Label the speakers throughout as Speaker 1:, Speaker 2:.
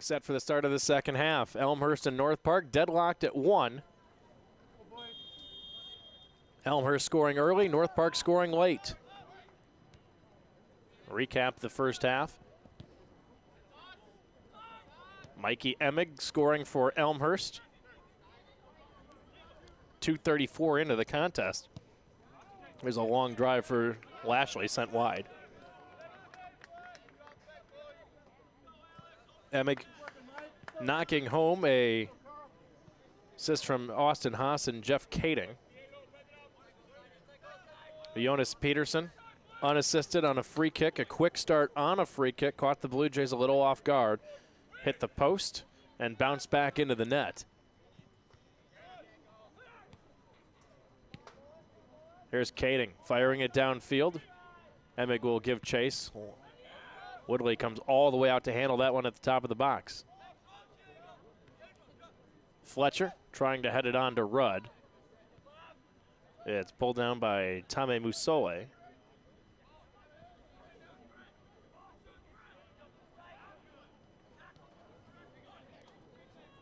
Speaker 1: Set for the start of the second half. Elmhurst and North Park deadlocked at 1. Elmhurst scoring early, North Park scoring late. Recap the first half. Mikey Emig scoring for Elmhurst. 2:34 into the contest. There's a long drive for Lashley, sent wide. Emig knocking home a assist from Austin Haas and Jeff Kading. Jonas Peterson unassisted on a free kick, a quick start on a free kick, caught the Blue Jays a little off guard, hit the post, and bounced back into the net. Here's Kading firing it downfield. Emig will give chase. Woodley comes all the way out to handle that one at the top of the box. Fletcher trying to head it on to Rudd. It's pulled down by Tame Musole.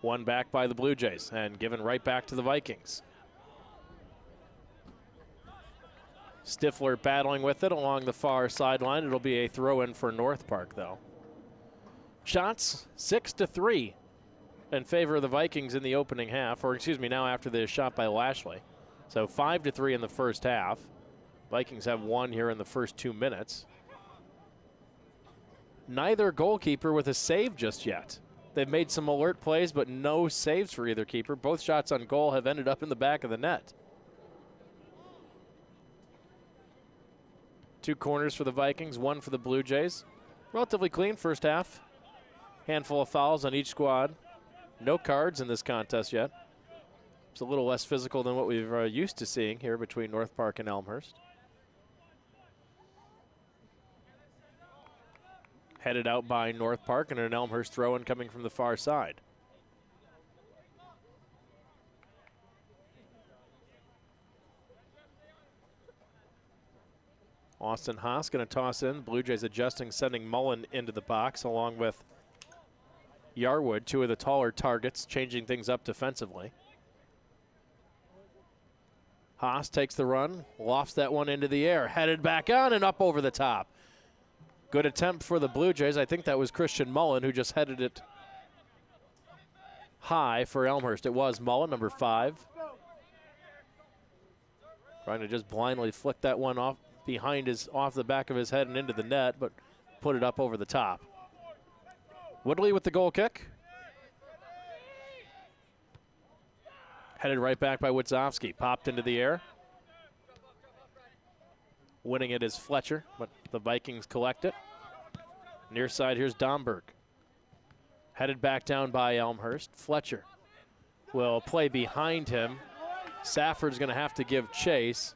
Speaker 1: One back by the Blue Jays and given right back to the Vikings. Stifler battling with it along the far sideline. It'll be a throw-in for North Park, though. Shots 6-3 in favor of the Vikings in the opening half, or excuse me, now after the shot by Lashley. So 5-3 in the first half. Vikings have one here in the first 2 minutes. Neither goalkeeper with a save just yet. They've made some alert plays, but no saves for either keeper. Both shots on goal have ended up in the back of the net. 2 corners for the Vikings, 1 for the Blue Jays. Relatively clean first half. Handful of fouls on each squad. No cards in this contest yet. It's a little less physical than what we're used to seeing here between North Park and Elmhurst. Headed out by North Park and an Elmhurst throw-in coming from the far side. Austin Haas going to toss in. Blue Jays adjusting, sending Mullen into the box along with Yarwood, 2 of the taller targets, changing things up defensively. Haas takes the run, lofts that one into the air, headed back on and up over the top. Good attempt for the Blue Jays. I think that was Christian Mullen who just headed it high for Elmhurst. It was Mullen, number 5. Trying to just blindly flick that one off off the back of his head and into the net, but put it up over the top. Woodley with the goal kick. Headed right back by Witzowski. Popped into the air. Winning it is Fletcher, but the Vikings collect it. Near side, here's Domberg. Headed back down by Elmhurst. Fletcher will play behind him. Safford's going to have to give chase.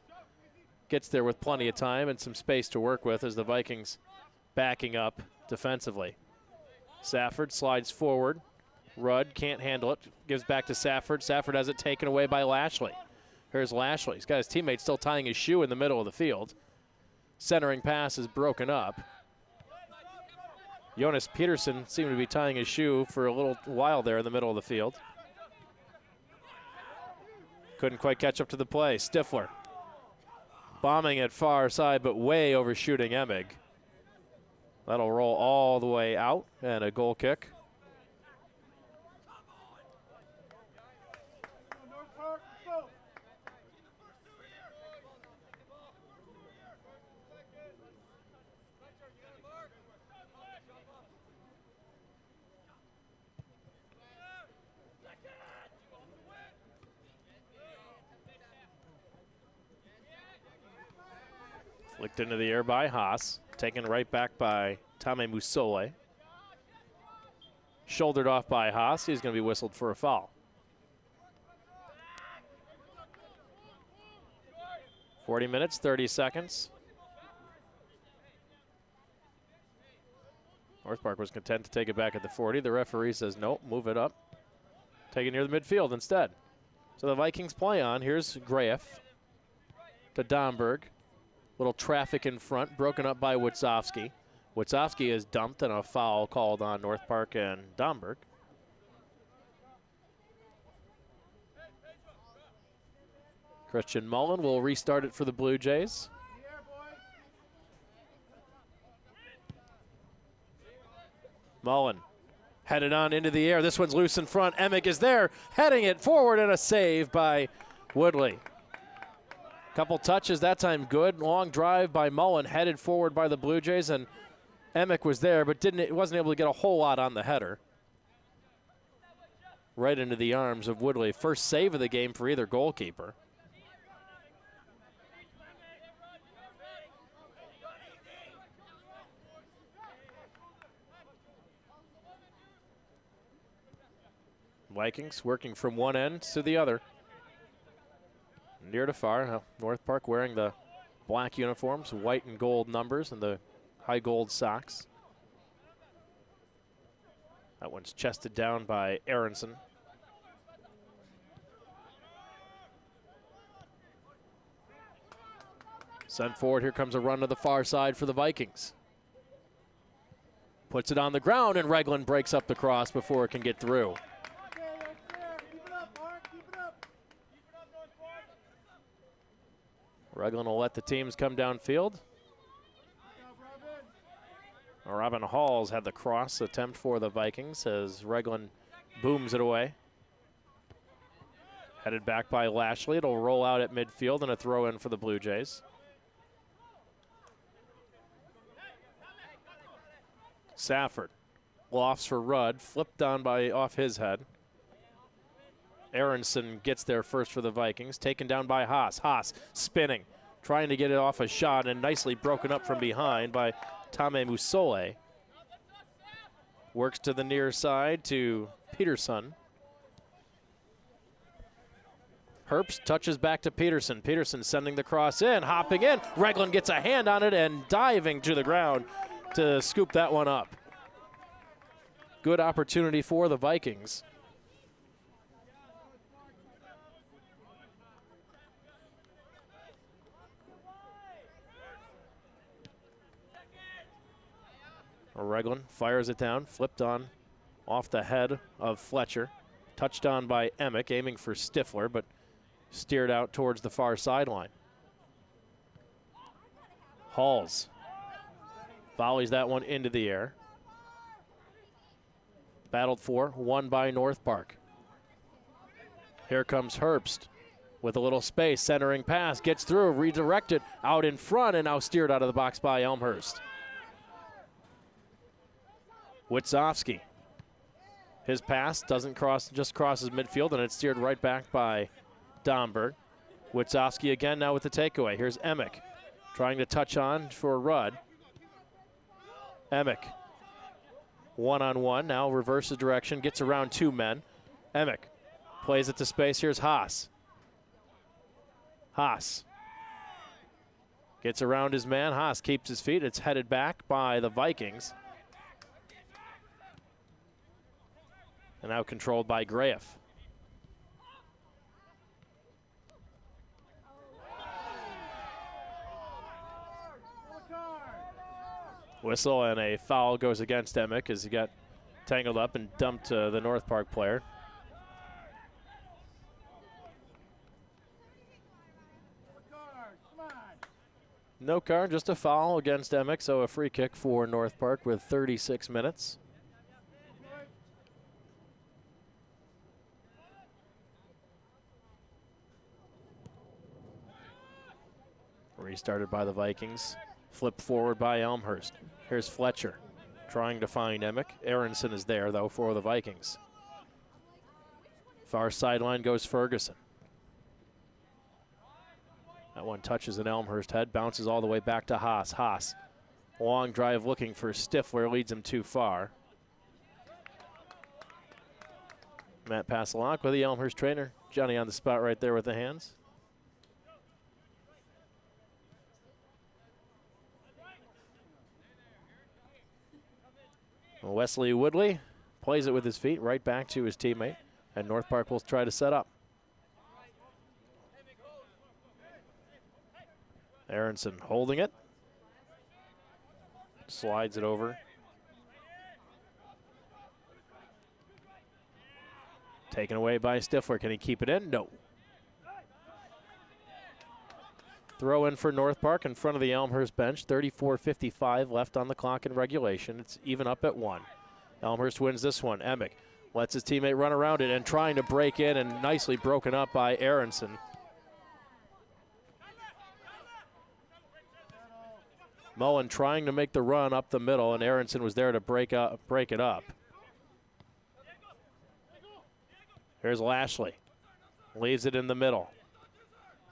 Speaker 1: Gets there with plenty of time and some space to work with as the Vikings backing up defensively. Safford slides forward. Rudd can't handle it. Gives back to Safford. Safford has it taken away by Lashley. Here's Lashley. He's got his teammate still tying his shoe in the middle of the field. Centering pass is broken up. Jonas Peterson seemed to be tying his shoe for a little while there in the middle of the field. Couldn't quite catch up to the play. Stifler bombing it far side, but way overshooting Emig. That'll roll all the way out, and a goal kick. Flicked into the air by Haas. Taken right back by Tame Musole. Shouldered off by Haas. He's going to be whistled for a foul. 40 minutes, 30 seconds. North Park was content to take it back at the 40. The referee says, nope, move it up. Take it near the midfield instead. So the Vikings play on. Here's Graef to Domberg. Little traffic in front, broken up by Witzowski. Witzowski is dumped and a foul called on North Park and Domberg. Christian Mullen will restart it for the Blue Jays. Mullen headed on into the air. This one's loose in front. Emick is there, heading it forward, and a save by Woodley. Couple touches, that time good. Long drive by Mullen, headed forward by the Blue Jays, and Emick was there, but wasn't able to get a whole lot on the header. Right into the arms of Woodley. First save of the game for either goalkeeper. Vikings working from one end to the other. Near to far, North Park wearing the black uniforms, white and gold numbers, and the high gold socks. That one's chested down by Aronson. Sent forward, here comes a run to the far side for the Vikings. Puts it on the ground, and Regland breaks up the cross before it can get through. Regland will let the teams come downfield. Robin Halls had the cross attempt for the Vikings as Regland booms it away. Headed back by Lashley. It'll roll out at midfield and a throw in for the Blue Jays. Safford lofts for Rudd, flipped on off his head. Aronson gets there first for the Vikings, taken down by Haas. Haas spinning, trying to get it off a shot, and nicely broken up from behind by Tame Musole. Works to the near side to Peterson. Herbst touches back to Peterson. Peterson sending the cross in, hopping in. Regland gets a hand on it and diving to the ground to scoop that one up. Good opportunity for the Vikings. Regland fires it down, flipped on off the head of Fletcher. Touched on by Emick, aiming for Stifler, but steered out towards the far sideline. Halls volleys that one into the air. Battled for, won by North Park. Here comes Herbst with a little space, centering pass, gets through, redirected out in front, and now steered out of the box by Elmhurst. Witzowski. His pass doesn't cross, just crosses midfield, and it's steered right back by Domberg. Witzowski again now with the takeaway. Here's Emick trying to touch on for Rudd. Emick, one-on-one, now reverses direction, gets around two men. Emick plays it to space. Here's Haas. Haas gets around his man. Haas keeps his feet. It's headed back by the Vikings. And now controlled by Graef. Whistle and a foul goes against Emick as he got tangled up and dumped the North Park player. No card, just a foul against Emick, so a free kick for North Park with 36 minutes. Restarted by the Vikings. Flipped forward by Elmhurst. Here's Fletcher trying to find Emick. Aronson is there, though, for the Vikings. Far sideline goes Ferguson. That one touches an Elmhurst head, bounces all the way back to Haas. Haas, long drive looking for Stifler, leads him too far. Matt Pasalonk with the Elmhurst trainer. Johnny on the spot right there with the hands. Wesley Woodley plays it with his feet right back to his teammate, and North Park will try to set up. Aronson holding it. Slides it over. Taken away by Stifler. Can he keep it in? No. Throw in for North Park in front of the Elmhurst bench. 34:55 left on the clock in regulation. It's even up at 1. Elmhurst wins this one. Emick lets his teammate run around it and trying to break in, and nicely broken up by Aronson. Mullen trying to make the run up the middle, and Aronson was there to break it up. Here's Lashley. Leaves it in the middle.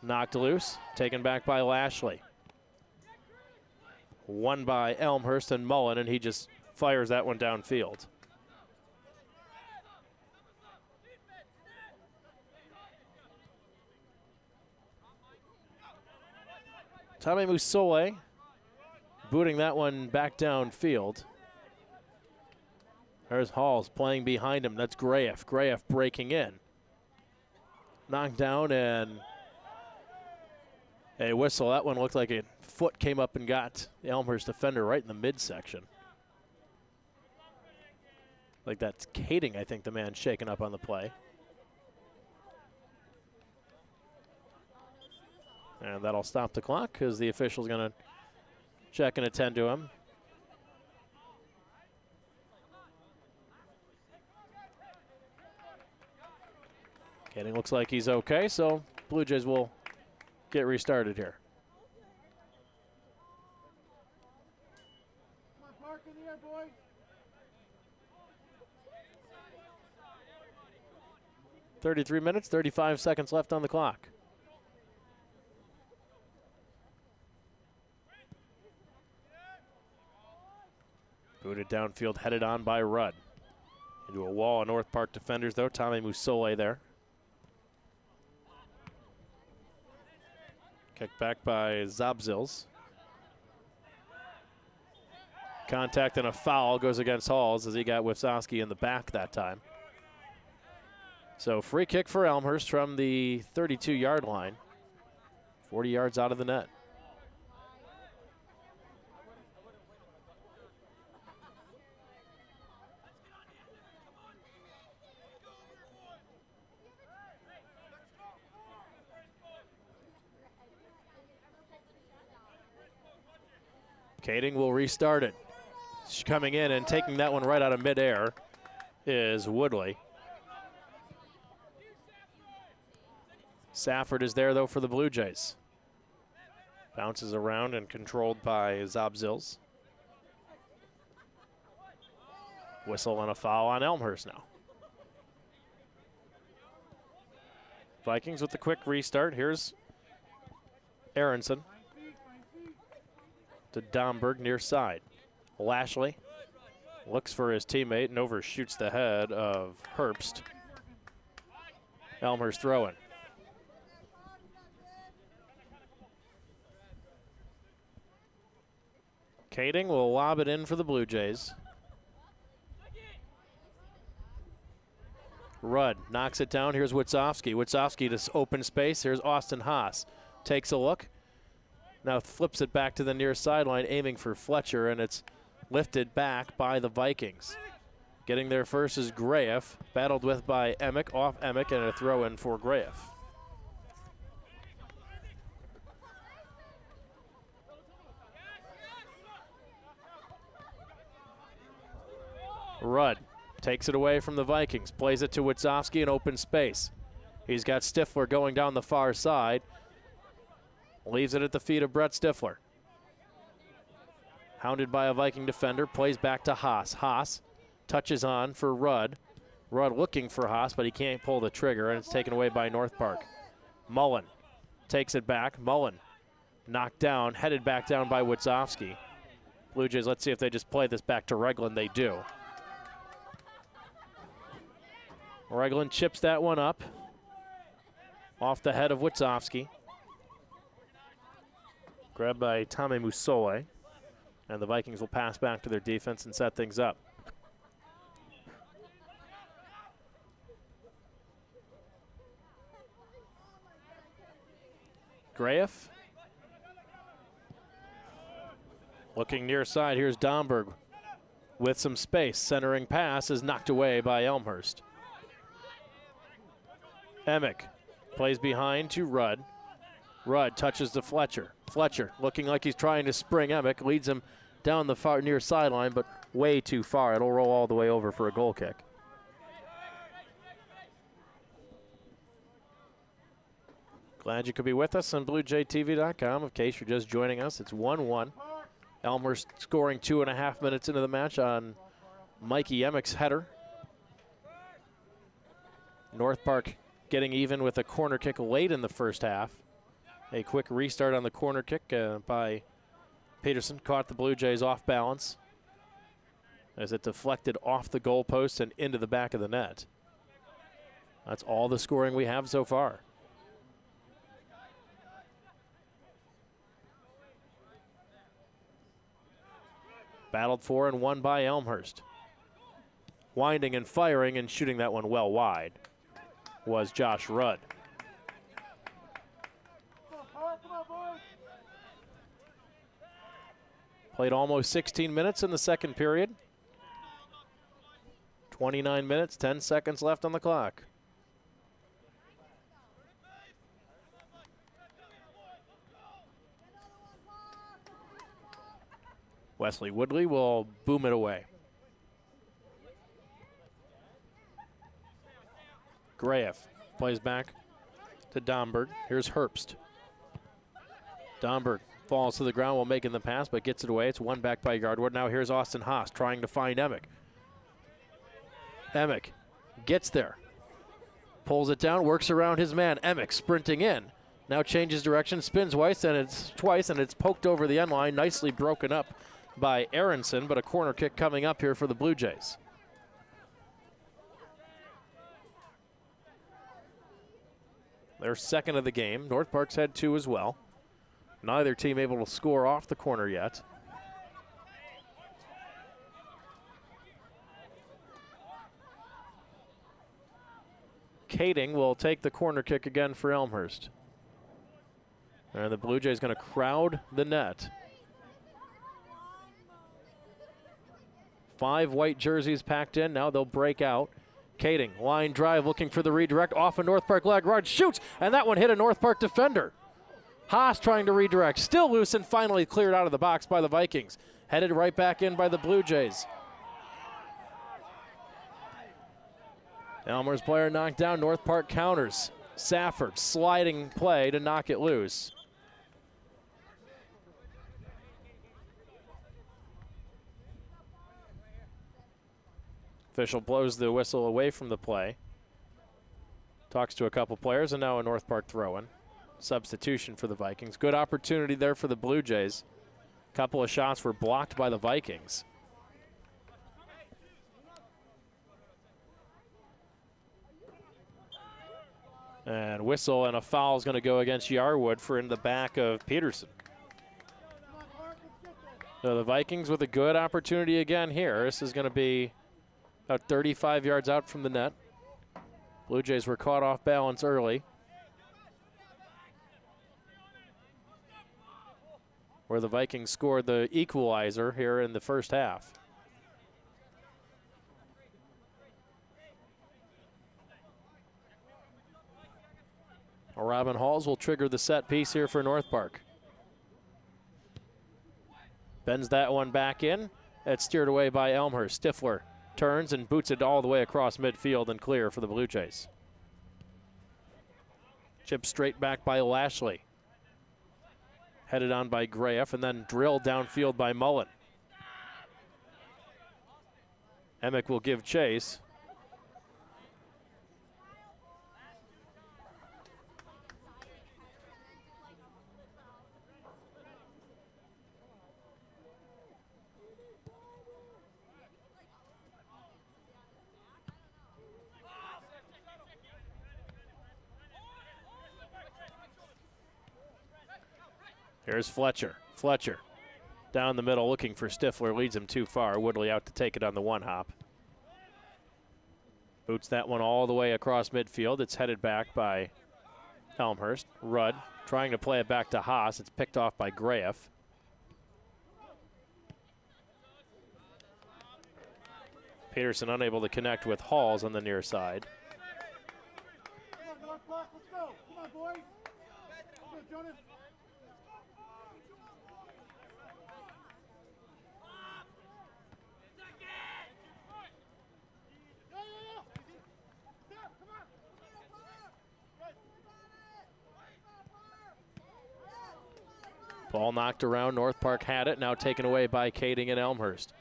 Speaker 1: Knocked loose, taken back by Lashley. Won by Elmhurst and Mullen, and he just fires that one downfield. Tommy Musole booting that one back downfield. There's Halls playing behind him. That's Graff. Graff breaking in. Knocked down and a whistle. That one looked like a foot came up and got the Elmhurst defender right in the midsection. Like that's Kading, I think, the man shaken up on the play. And that'll stop the clock because the official's going to check and attend to him. Kading looks like he's okay, so Blue Jays will get restarted here.
Speaker 2: Come on, park in the air, boys.
Speaker 1: .33 minutes, 35 seconds left on the clock. Booted downfield, headed on by Rudd. Into a wall of North Park defenders, though. Tommy Musole there. Kicked back by Zabzils. Contact and a foul goes against Halls as he got Wisowski in the back that time. So free kick for Elmhurst from the 32-yard line. 40 yards out of the net. Kading will restart it. Coming in and taking that one right out of midair is Woodley. Safford is there, though, for the Blue Jays. Bounces around and controlled by Zabzils. Whistle and a foul on Elmhurst now. Vikings with the quick restart. Here's Aronson to Domberg near side. Lashley looks for his teammate and overshoots the head of Herbst. Elmhurst throwing. Kading will lob it in for the Blue Jays. Rudd knocks it down. Here's Witzowski. Witzowski to open space. Here's Austin Haas. Takes a look. Now flips it back to the near sideline, aiming for Fletcher, and it's lifted back by the Vikings. Getting there first is Graff, battled with by Emick, off Emick, and a throw in for Graff. Rudd takes it away from the Vikings, plays it to Witzowski in open space. He's got Stifler going down the far side. Leaves it at the feet of Brett Stifler. Hounded by a Viking defender, plays back to Haas. Haas touches on for Rudd. Rudd looking for Haas, but he can't pull the trigger, and it's taken away by North Park. Mullen takes it back. Mullen knocked down, headed back down by Witzowski. Blue Jays, let's see if they just play this back to Regland. They do. Regland chips that one up off the head of Witzowski. Grabbed by Tommy Musole. And the Vikings will pass back to their defense and set things up. Graff Looking near side, here's Domberg with some space. Centering pass is knocked away by Elmhurst. Emick plays behind to Rudd. Rudd touches to Fletcher. Fletcher looking like he's trying to spring Emick, leads him down the far near sideline, but way too far. It'll roll all the way over for a goal kick. Glad you could be with us on BlueJayTV.com. In case you're just joining us, it's 1-1. Elmhurst scoring 2.5 minutes into the match on Mikey Emick's header. North Park getting even with a corner kick late in the first half. A quick restart on the corner kick by Peterson caught the Blue Jays off balance as it deflected off the goalpost and into the back of the net. That's all the scoring we have so far. Battled for and won by Elmhurst. Winding and firing and shooting that one well wide was Josh Rudd. Played almost 16 minutes in the second period. 29 minutes, 10 seconds left on the clock. Wesley Woodley will boom it away. Graef plays back to Domberg. Here's Herbst. Domberg falls to the ground while making the pass, but gets it away. It's one back by Yardwood. Now here's Austin Haas trying to find Emick. Emick gets there. Pulls it down, works around his man. Emick sprinting in. Now changes direction, spins twice, and it's poked over the end line. Nicely broken up by Aronson, but a corner kick coming up here for the Blue Jays. Their second of the game. North Park's had two as well. Neither team able to score off the corner yet. Kading will take the corner kick again for Elmhurst. And the Blue Jays going to crowd the net. 5 white jerseys packed in. Now they'll break out. Kading, line drive, looking for the redirect. Off a North Park leg. Rudd shoots, and that one hit a North Park defender. Haas trying to redirect. Still loose and finally cleared out of the box by the Vikings. Headed right back in by the Blue Jays. Elmer's player knocked down. North Park counters. Safford sliding play to knock it loose. Official blows the whistle away from the play. Talks to a couple players, and now a North Park throw-in. Substitution for the Vikings. Good opportunity there for the Blue Jays. Couple of shots were blocked by the Vikings. And whistle and a foul is going to go against Yarwood for in the back of Peterson. So the Vikings with a good opportunity again here. This is going to be about 35 yards out from the net. Blue Jays were caught off balance early, where the Vikings scored the equalizer here in the first half. Robin Halls will trigger the set piece here for North Park. Bends that one back in. It's steered away by Elmhurst. Stifler turns and boots it all the way across midfield and clear for the Blue Jays. Chip straight back by Lashley. Headed on by Graef and then drilled downfield by Mullen. Emick will give chase. Here's Fletcher. Fletcher down the middle looking for Stifler. Leads him too far. Woodley out to take it on the one hop. Boots that one all the way across midfield. It's headed back by Elmhurst. Rudd trying to play it back to Haas. It's picked off by Graef. Peterson unable to connect with Halls on the near side. Ball knocked around. North Park had it. Now taken away by Kading and Elmhurst.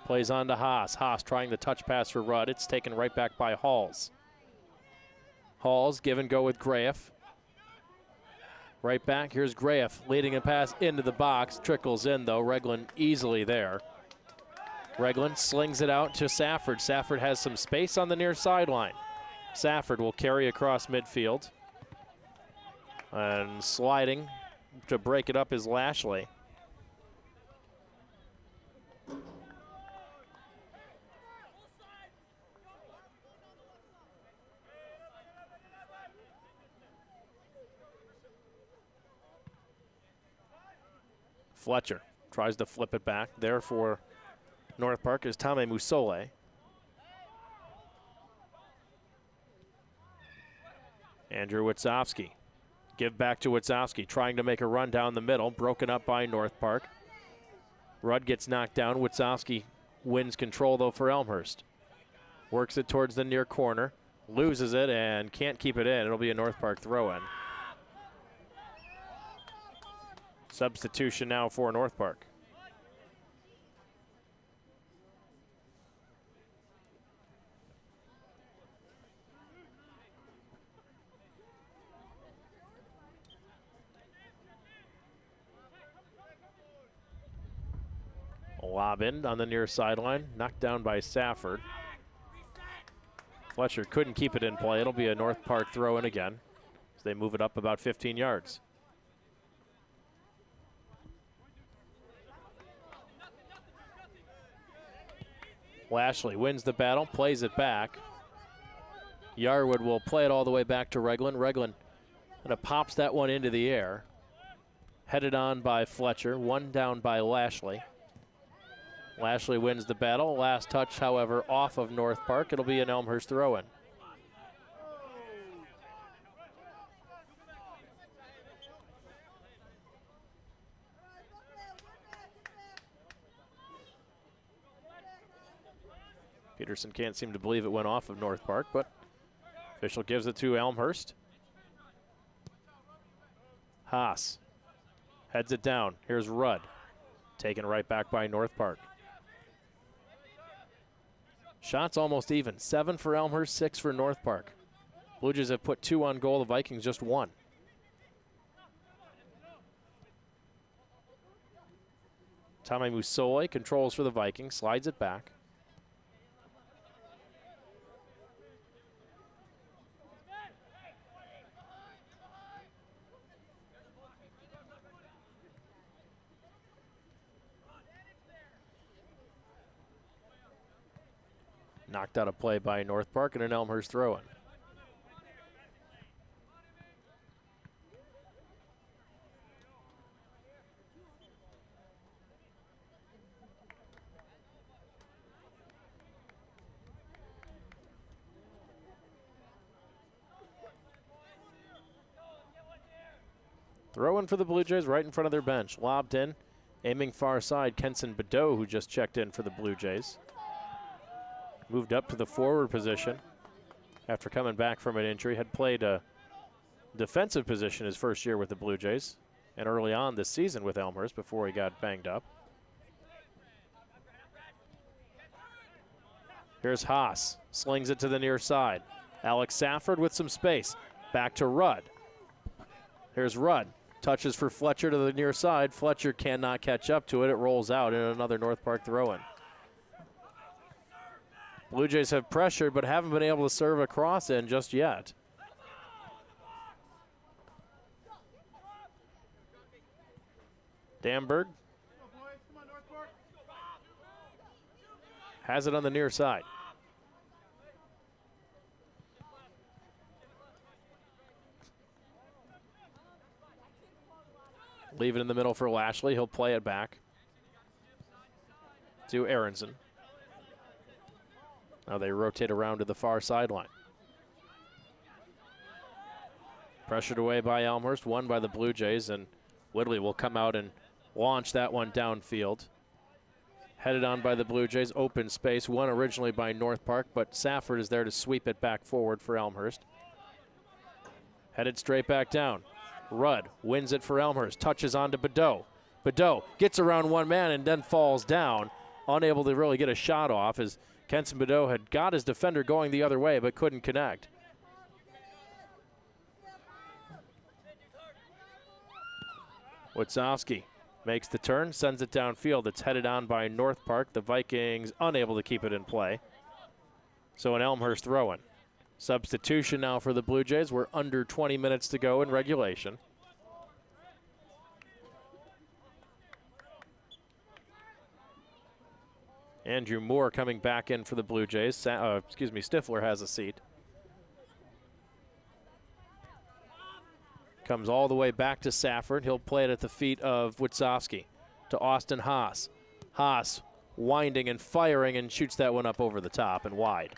Speaker 1: Plays on to Haas. Haas trying the touch pass for Rudd. It's taken right back by Halls. Halls give and go with Graff. Right back. Here's Graff leading a pass into the box. Trickles in though. Reglan easily there. Reglan slings it out to Safford. Safford has some space on the near sideline. Safford will carry across midfield. And sliding to break it up is Lashley. Fletcher tries to flip it back. There for North Park is Tame Musole. Andrew Witzowski. Give back to Witzowski, trying to make a run down the middle. Broken up by North Park. Rudd gets knocked down. Witzowski wins control, though, for Elmhurst. Works it towards the near corner. Loses it and can't keep it in. It'll be a North Park throw-in. Substitution now for North Park. Lob in on the near sideline, knocked down by Safford. Fletcher couldn't keep it in play. It'll be a North Park throw in again as they move it up about 15 yards. Lashley wins the battle, plays it back. Yarwood will play it all the way back to Reglan. Reglan kind of pops that one into the air. Headed on by Fletcher, one down by Lashley. Lashley wins the battle. Last touch, however, off of North Park. It'll be an Elmhurst throw-in. Peterson can't seem to believe it went off of North Park, but official gives it to Elmhurst. Haas heads it down. Here's Rudd. Taken right back by North Park. Shots almost even. 7 for Elmhurst, 6 for North Park. Blue Jays have put 2 on goal. The Vikings just 1. Tame Musole controls for the Vikings. Slides it back. Knocked out of play by North Park and an Elmhurst throw-in. Throw-in for the Blue Jays right in front of their bench. Lobbed in, aiming far side, Kenson Badeau, who just checked in for the Blue Jays. Moved up to the forward position after coming back from an injury. Had played a defensive position his first year with the Blue Jays and early on this season with Elmhurst before he got banged up. Here's Haas. Slings it to the near side. Alex Safford with some space. Back to Rudd. Here's Rudd. Touches for Fletcher to the near side. Fletcher cannot catch up to it. It rolls out in another North Park throw-in. Blue Jays have pressured but haven't been able to serve a cross in just yet. Damberg has it on the near side. Leave it in the middle for Lashley. He'll play it back to Aronson. Now they rotate around to the far sideline. Pressured away by Elmhurst, won by the Blue Jays, and Woodley will come out and launch that one downfield. Headed on by the Blue Jays, open space, won originally by North Park, but Safford is there to sweep it back forward for Elmhurst. Headed straight back down. Rudd wins it for Elmhurst, touches on to Badeau. Badeau gets around one man and then falls down, unable to really get a shot off as Kenson Badeau had got his defender going the other way but couldn't connect. Witzowski makes the turn, sends it downfield. It's headed on by North Park. The Vikings unable to keep it in play. So an Elmhurst throw-in. Substitution now for the Blue Jays. We're under 20 minutes to go in regulation. Andrew Moore coming back in for the Blue Jays. Stifler has a seat. Comes all the way back to Safford. He'll play it at the feet of Witzowski to Austin Haas. Haas winding and firing and shoots that one up over the top and wide.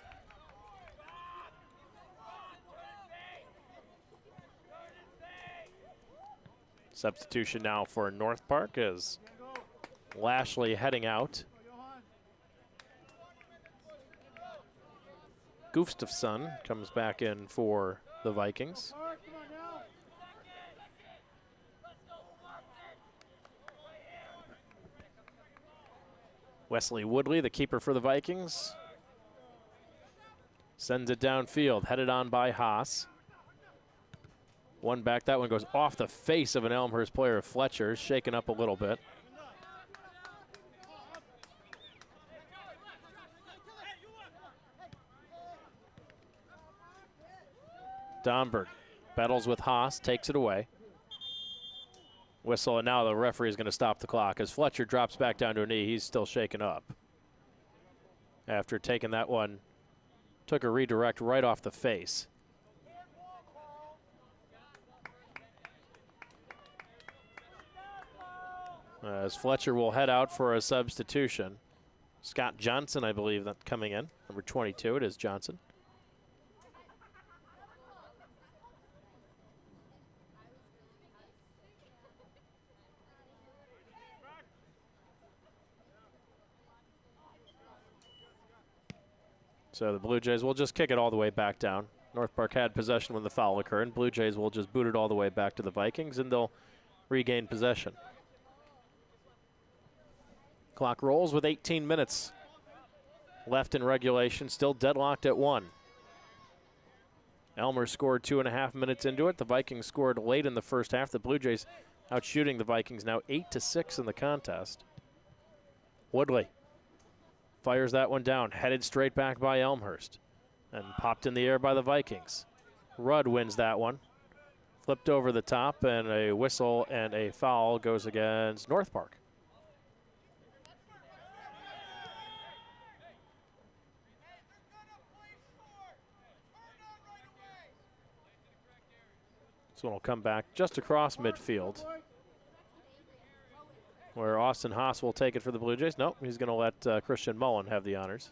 Speaker 1: Substitution now for North Park as Lashley heading out. Gustafsson comes back in for the Vikings. Wesley Woodley, the keeper for the Vikings, sends it downfield, headed on by Haas. One back, that one goes off the face of an Elmhurst player. Fletcher, shaken up a little bit. Domberg battles with Haas, takes it away. Whistle, and now the referee is going to stop the clock as Fletcher drops back down to a knee. He's still shaken up after taking that one. Took a redirect right off the face. As Fletcher will head out for a substitution. Scott Johnson, I believe, that coming in. Number 22, it is Johnson. So the Blue Jays will just kick it all the way back down. North Park had possession when the foul occurred, and Blue Jays will just boot it all the way back to the Vikings, and they'll regain possession. Clock rolls with 18 minutes left in regulation, still deadlocked at 1. Elmer scored 2.5 minutes into it. The Vikings scored late in the first half. The Blue Jays out shooting the Vikings now 8-6 in the contest. Woodley fires that one down, headed straight back by Elmhurst and popped in the air by the Vikings. Rudd wins that one. Flipped over the top, and a whistle and a foul goes against North Park. This one will come back just across midfield, where Austin Haas will take it for the Blue Jays. Nope, he's going to let Christian Mullen have the honors.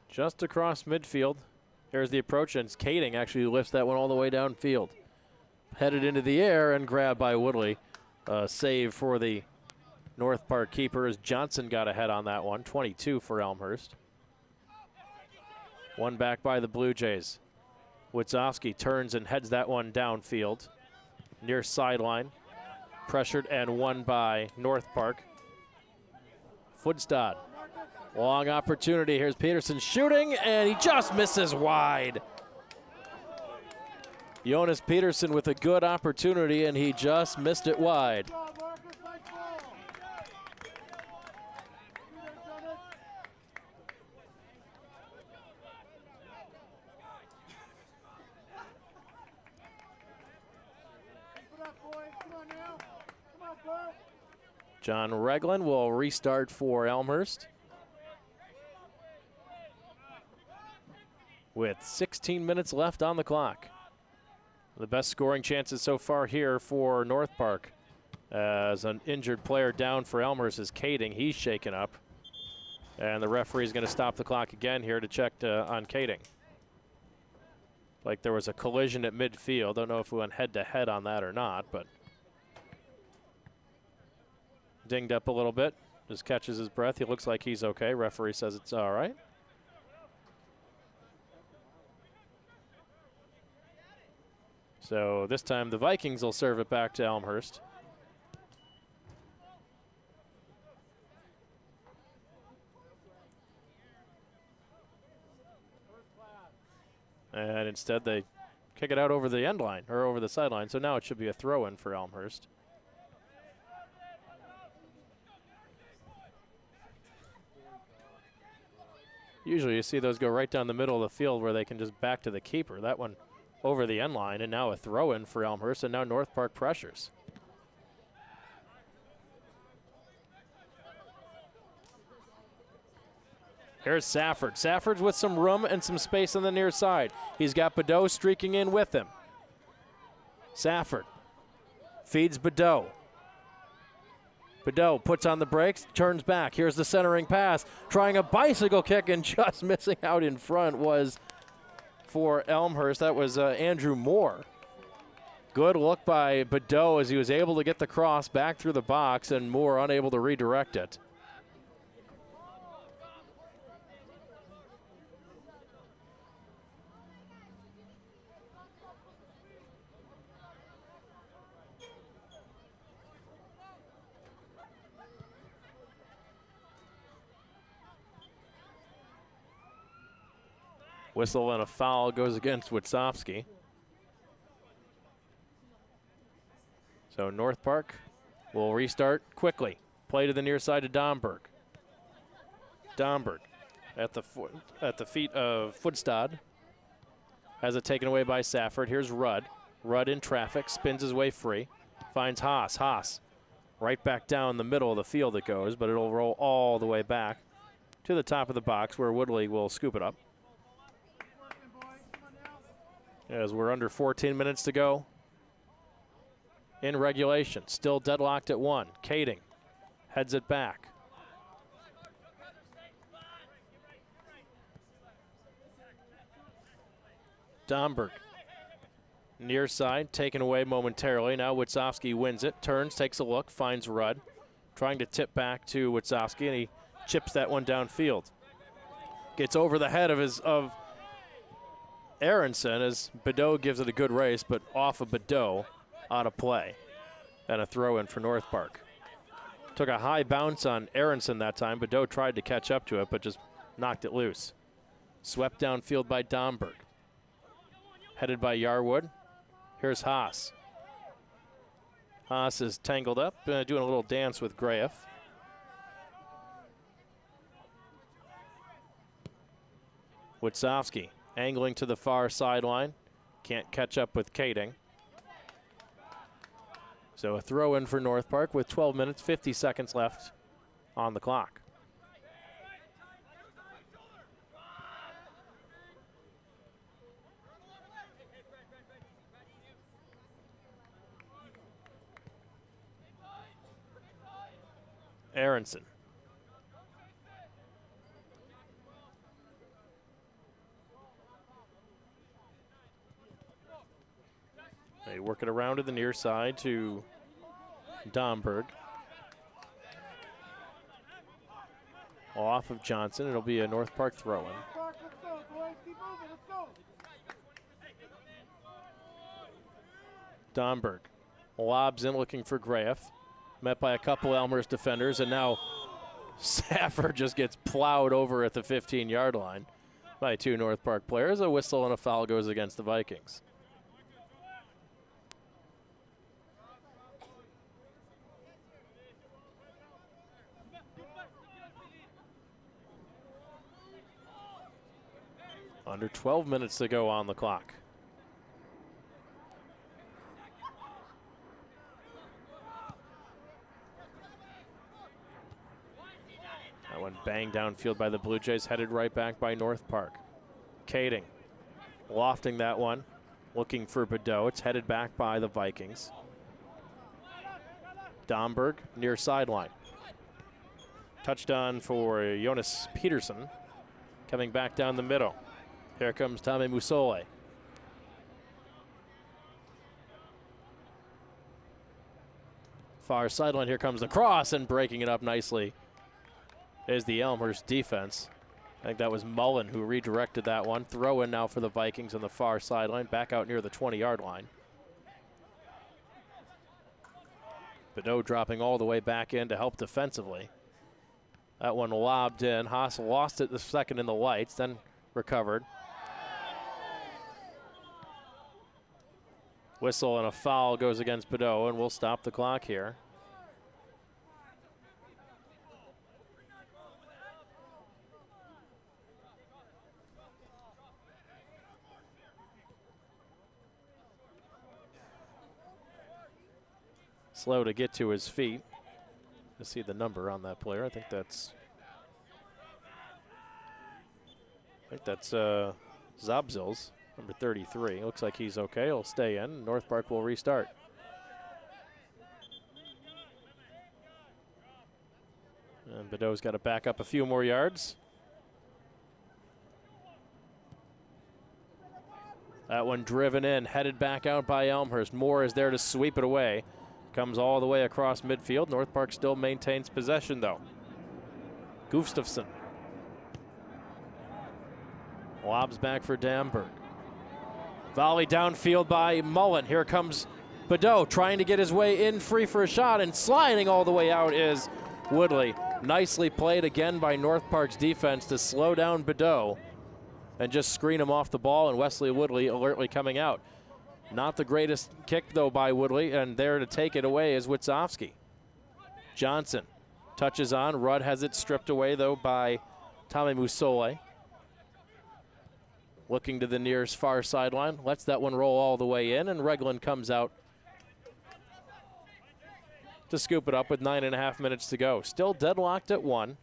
Speaker 1: Just across midfield. Here's the approach, and Kading actually lifts that one all the way downfield. Headed into the air and grabbed by Woodley. Save for the North Park keeper as Johnson got ahead on that one. 22 for Elmhurst. One back by the Blue Jays. Witzowski turns and heads that one downfield. Near sideline. Pressured and won by North Park. Foodstad. Long opportunity. Here's Peterson shooting, and he just misses wide. Jonas Peterson with a good opportunity, and he just missed it wide. John Reglan will restart for Elmhurst. with 16 minutes left on the clock. The best scoring chances so far here for North Park. As an injured player down for Elmhurst is Kading. He's shaken up. And the referee's going to stop the clock again here to check on Kading. Like there was a collision at midfield. Don't know if we went head-to-head on that or not, but dinged up a little bit. Just catches his breath. He looks like he's okay. Referee says it's all right. So this time the Vikings will serve it back to Elmhurst. And instead they kick it out over the end line, or over the sideline. So now it should be a throw-in for Elmhurst. Usually you see those go right down the middle of the field where they can just back to the keeper. That one over the end line, and now a throw-in for Elmhurst, and now North Park pressures. Here's Safford. Safford's with some room and some space on the near side. He's got Badeau streaking in with him. Safford feeds Badeau. Badeau puts on the brakes, turns back. Here's the centering pass, trying a bicycle kick, and just missing out in front was for Elmhurst. That was Andrew Moore. Good look by Badeau as he was able to get the cross back through the box, and Moore unable to redirect it. Whistle and a foul goes against Witsowski. So North Park will restart quickly. Play to the near side to Domberg. Domberg at the feet of Foodstad. Has it taken away by Safford. Here's Rudd. Rudd in traffic, spins his way free. Finds Haas. Haas right back down the middle of the field it goes, but it'll roll all the way back to the top of the box where Woodley will scoop it up. As we're under 14 minutes to go in regulation. Still deadlocked at 1. Kading heads it back. Domberg near side, taken away momentarily. Now Witsowski wins it, turns, takes a look, finds Rudd. Trying to tip back to Witsowski, and he chips that one downfield. Gets over the head of Aronson as Badeau gives it a good race, but off of Badeau out of play. And a throw in for North Park. Took a high bounce on Aronson that time. Badeau tried to catch up to it, but just knocked it loose. Swept downfield by Domberg. Headed by Yarwood. Here's Haas. Haas is tangled up, doing a little dance with Graef. Witsowski angling to the far sideline. Can't catch up with Kading. So a throw in for North Park with 12 minutes, 50 seconds left on the clock. Aronson. They work it around to the near side to Domberg. Off of Johnson. It'll be a North Park throw-in. Domberg lobs in looking for Graef. Met by a couple Elmhurst defenders, and now Safford just gets plowed over at the 15-yard line by two North Park players. A whistle and a foul goes against the Vikings. Under 12 minutes to go on the clock. That one banged downfield by the Blue Jays, headed right back by North Park. Kading Lofting that one, looking for Badeau. It's headed back by the Vikings. Domberg near sideline. Touchdown for Jonas Peterson. Coming back down the middle. Here comes Tommy Musole. Far sideline, here comes the cross, and breaking it up nicely is the Elmhurst defense. I think that was Mullen who redirected that one. Throw in now for the Vikings on the far sideline, back out near the 20-yard line. Badeau dropping all the way back in to help defensively. That one lobbed in. Haas lost it the second in the lights, then recovered. Whistle and a foul goes against Badeau, and we'll stop the clock here. Slow to get to his feet. To see the number on that player. I think that's Zobzils, number 33. Looks like he's okay. He'll stay in. North Park will restart. And Badeau's got to back up a few more yards. That one driven in, headed back out by Elmhurst. Moore is there to sweep it away. Comes all the way across midfield. North Park still maintains possession, though. Gustafson. Lobs back for Damberg. Volley downfield by Mullen. Here comes Badeau trying to get his way in free for a shot, and sliding all the way out is Woodley. Nicely played again by North Park's defense to slow down Badeau and just screen him off the ball, and Wesley Woodley alertly coming out. Not the greatest kick, though, by Woodley, and there to take it away is Witzowski. Johnson touches on. Rudd has it stripped away, though, by Tommy Musole. Looking to the nearest far sideline. Lets that one roll all the way in, and Regland comes out to scoop it up with 9.5 minutes to go. Still deadlocked at 1.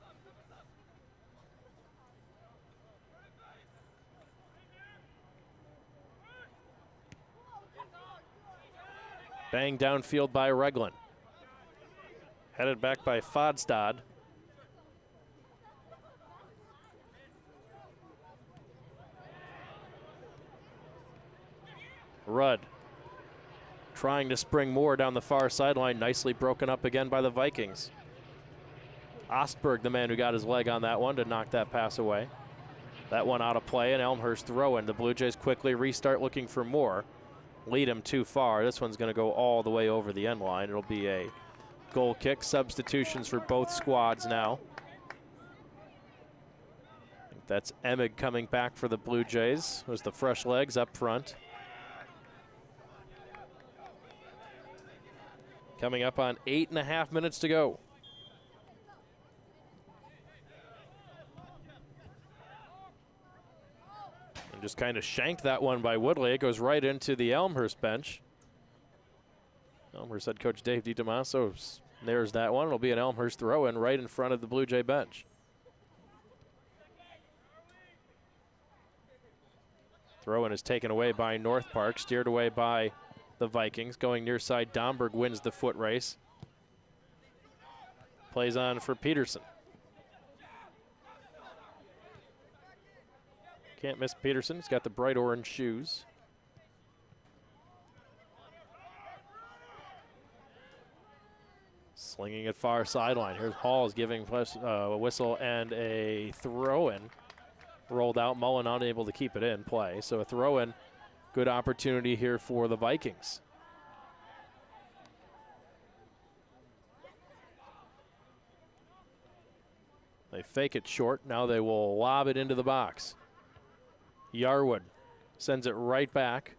Speaker 1: Bang downfield by Regland. Headed back by Fodstad. Rudd trying to spring more down the far sideline. Nicely broken up again by the Vikings. Ostberg, the man who got his leg on that one, to knock that pass away. That one out of play, and Elmhurst throwing. The Blue Jays quickly restart looking for more. Lead him too far. This one's going to go all the way over the end line. It'll be a goal kick. Substitutions for both squads now. I think that's Emig coming back for the Blue Jays. It was the fresh legs up front. Coming up on 8.5 minutes to go. Just kind of shanked that one by Woodley. It goes right into the Elmhurst bench. Elmhurst head coach Dave DiTomaso there's that one. It'll be an Elmhurst throw-in right in front of the Blue Jay bench. Throw-in is taken away by North Park, steered away by the Vikings. Going near side, Domberg wins the foot race. Plays on for Peterson. Can't miss Peterson. He's got the bright orange shoes. Slinging it far sideline. Here's Hall's giving a whistle and a throw-in. Rolled out. Mullen unable to keep it in play. So a throw-in. Good opportunity here for the Vikings. They fake it short. Now they will lob it into the box. Yarwood sends it right back.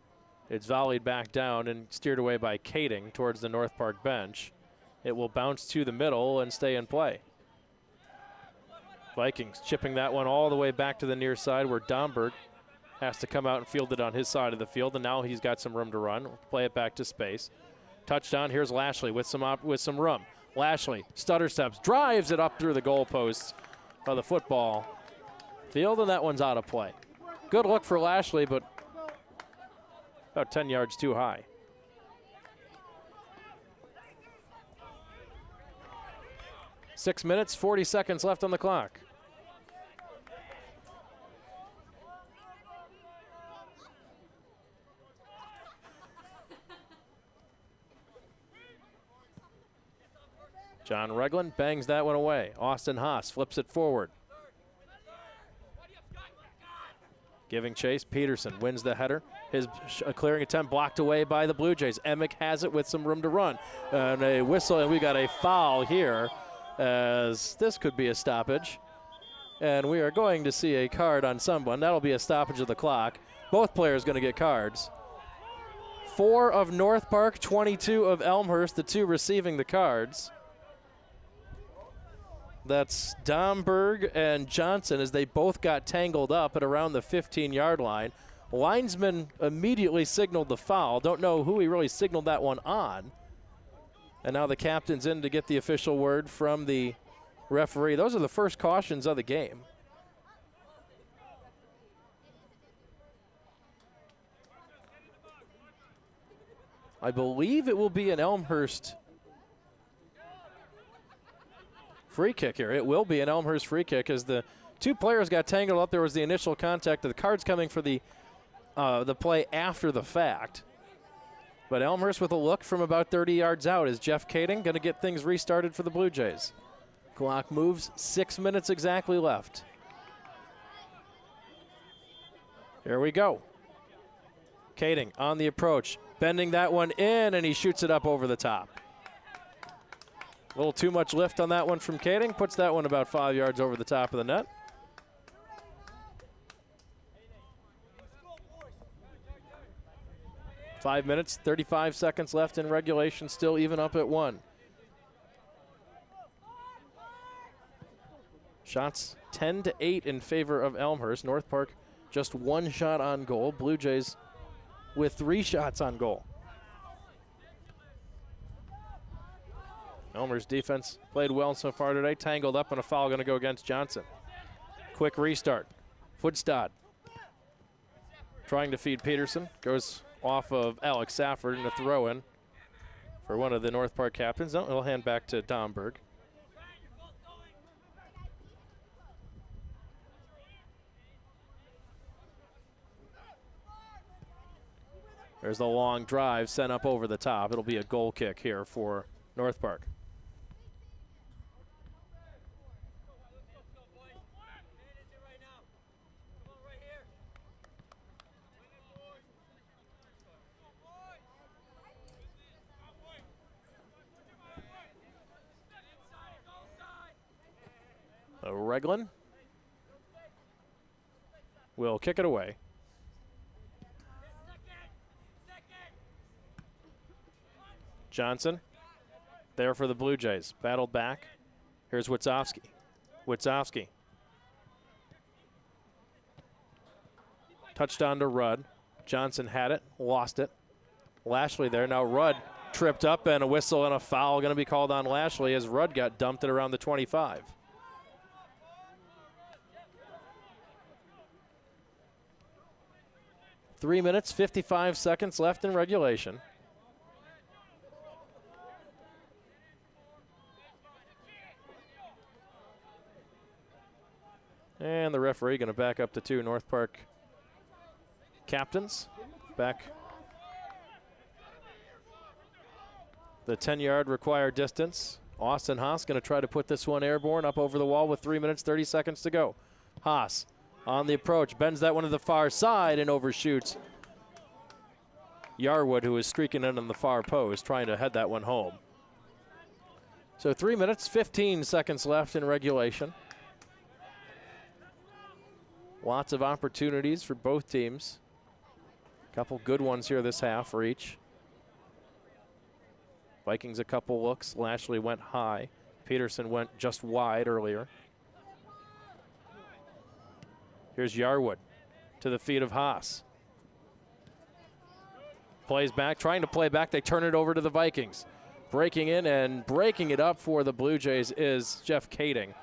Speaker 1: It's volleyed back down and steered away by Kading towards the North Park bench. It will bounce to the middle and stay in play. Vikings chipping that one all the way back to the near side where Domberg has to come out and field it on his side of the field, and now he's got some room to run. Play it back to space. Touchdown, here's Lashley with some room. Lashley stutter steps, drives it up through the goalposts of the football field, and that one's out of play. Good look for Lashley, but about 10 yards too high. Six minutes, 40 seconds left on the clock. John Regland bangs that one away. Austin Haas flips it forward. Giving chase, Peterson wins the header. His clearing attempt blocked away by the Blue Jays. Emick has it with some room to run. And a whistle, and we got a foul here, as this could be a stoppage. And we are going to see a card on someone. That'll be a stoppage of the clock. Both players going to get cards. 4 of North Park, 22 of Elmhurst, the 2 receiving the cards. That's Domberg and Johnson, as they both got tangled up at around the 15-yard line. Linesman immediately signaled the foul. Don't know who he really signaled that one on. And now the captain's in to get the official word from the referee. Those are the first cautions of the game. I believe it will be an Elmhurst free kick here. It will be an Elmhurst free kick as the 2 players got tangled up. There was the initial contact. The card's coming for the play after the fact. But Elmhurst with a look from about 30 yards out. Is Jeff Kading going to get things restarted for the Blue Jays? Clock moves, 6 minutes exactly left. Here we go. Kading on the approach, bending that one in, and he shoots it up over the top. A little too much lift on that one from Kading. Puts that one about 5 yards over the top of the net. Five minutes, 35 seconds left in regulation, still even up at 1. Shots 10-8 in favor of Elmhurst. North Park just 1 shot on goal. Blue Jays with 3 shots on goal. Elmhurst defense played well so far today. Tangled up, and a foul going to go against Johnson. Quick restart. Footstad trying to feed Peterson. Goes off of Alex Safford, and a throw-in for one of the North Park captains. No, he'll hand back to Domberg. There's the long drive sent up over the top. It'll be a goal kick here for North Park. Regland will kick it away. Johnson there for the Blue Jays. Battled back. Here's Witzowski. Witzowski. Touchdown to Rudd. Johnson had it, lost it. Lashley there. Now Rudd tripped up, and a whistle and a foul going to be called on Lashley as Rudd got dumped at around the 25. Three minutes, 55 seconds left in regulation. And the referee going to back up the 2 North Park captains. Back the 10-yard required distance. Austin Haas going to try to put this one airborne up over the wall with 3 minutes, 30 seconds to go. Haas on the approach, bends that one to the far side and overshoots Yarwood, who is streaking in on the far post, trying to head that one home. So 3 minutes, 15 seconds left in regulation. Lots of opportunities for both teams. A couple good ones here this half for each. Vikings a couple looks. Lashley went high. Peterson went just wide earlier. Here's Yarwood to the feet of Haas. Plays back, trying to play back. They turn it over to the Vikings. Breaking in and breaking it up for the Blue Jays is Jeff Kading.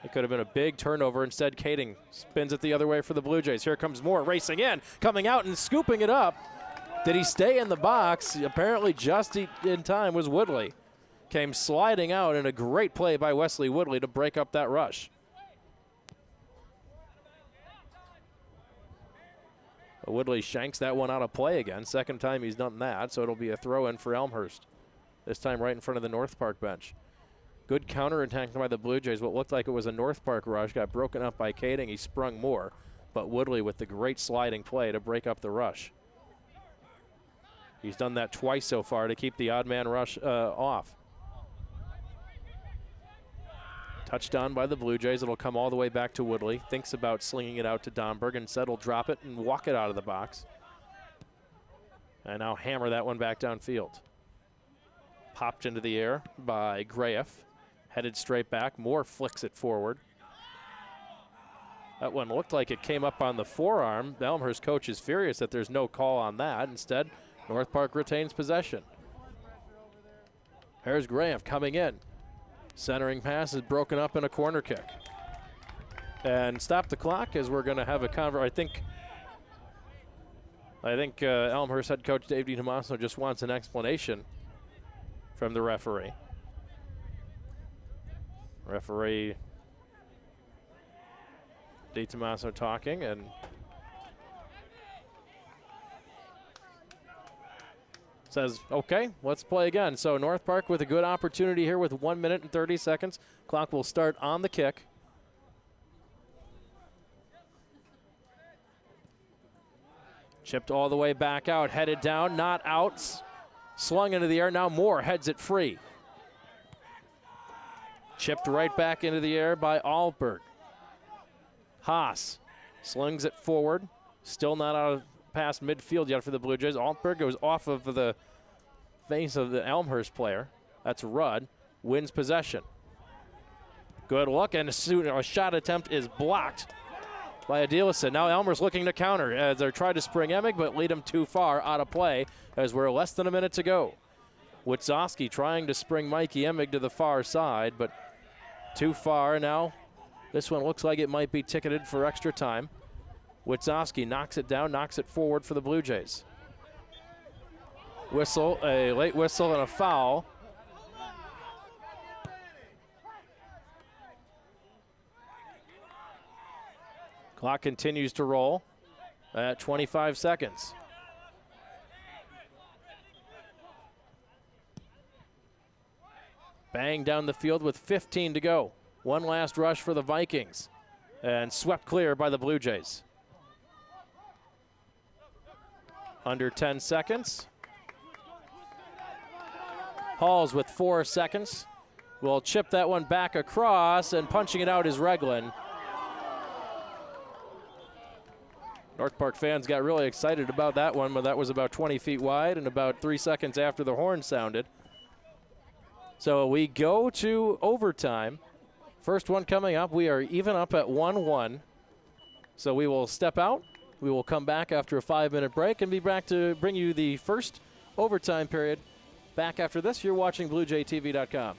Speaker 1: It could have been a big turnover. Instead, Kading spins it the other way for the Blue Jays. Here comes Moore racing in, coming out and scooping it up. Did he stay in the box? Apparently just in time was Woodley. Came sliding out, and a great play by Wesley Woodley to break up that rush. Woodley shanks that one out of play again. Second time he's done that, so it'll be a throw-in for Elmhurst. This time right in front of the North Park bench. Good counterattack by the Blue Jays. What looked like it was a North Park rush got broken up by Kading. He sprung more, but Woodley with the great sliding play to break up the rush. He's done that twice so far to keep the odd man rush off. Touchdown by the Blue Jays. It'll come all the way back to Woodley. Thinks about slinging it out to Domberg. Instead, will drop it and walk it out of the box. And now hammer that one back downfield. Popped into the air by Graef. Headed straight back. Moore flicks it forward. That one looked like it came up on the forearm. The Elmhurst coach is furious that there's no call on that. Instead, North Park retains possession. Here's Graef coming in. Centering pass is broken up in a corner kick. And stop the clock as we're going to have a conversation. I think Elmhurst head coach Dave DiTomaso just wants an explanation from the referee. Referee DiTomaso talking, and says, okay, let's play again. So North Park with a good opportunity here with 1 minute and 30 seconds. Clock will start on the kick. Chipped all the way back out, headed down, not out. Slung into the air, now Moore heads it free. Chipped right back into the air by Alberg. Haas slings it forward, still not out of past midfield yet for the Blue Jays. Altberg goes off of the face of the Elmhurst player. That's Rudd. Wins possession. Good look, and a shot attempt is blocked by Adilison. Now Elmhurst looking to counter as they're trying to spring Emig, but lead him too far out of play as we're less than a minute to go. Witzowski trying to spring Mikey Emig to the far side, but too far now. This one looks like it might be ticketed for extra time. Witzowski knocks it down, knocks it forward for the Blue Jays. Whistle, a late whistle and a foul. Clock continues to roll at 25 seconds. Bang down the field with 15 to go. One last rush for the Vikings, and swept clear by the Blue Jays. Under 10 seconds. Halls with 4 seconds. Will chip that one back across, and punching it out is Reglan. North Park fans got really excited about that one, but that was about 20 feet wide and about 3 seconds after the horn sounded. So we go to overtime. First one coming up. We are even up at 1-1. So we will step out. We will come back after a 5-minute break and be back to bring you the first overtime period. Back after this, you're watching BlueJayTV.com.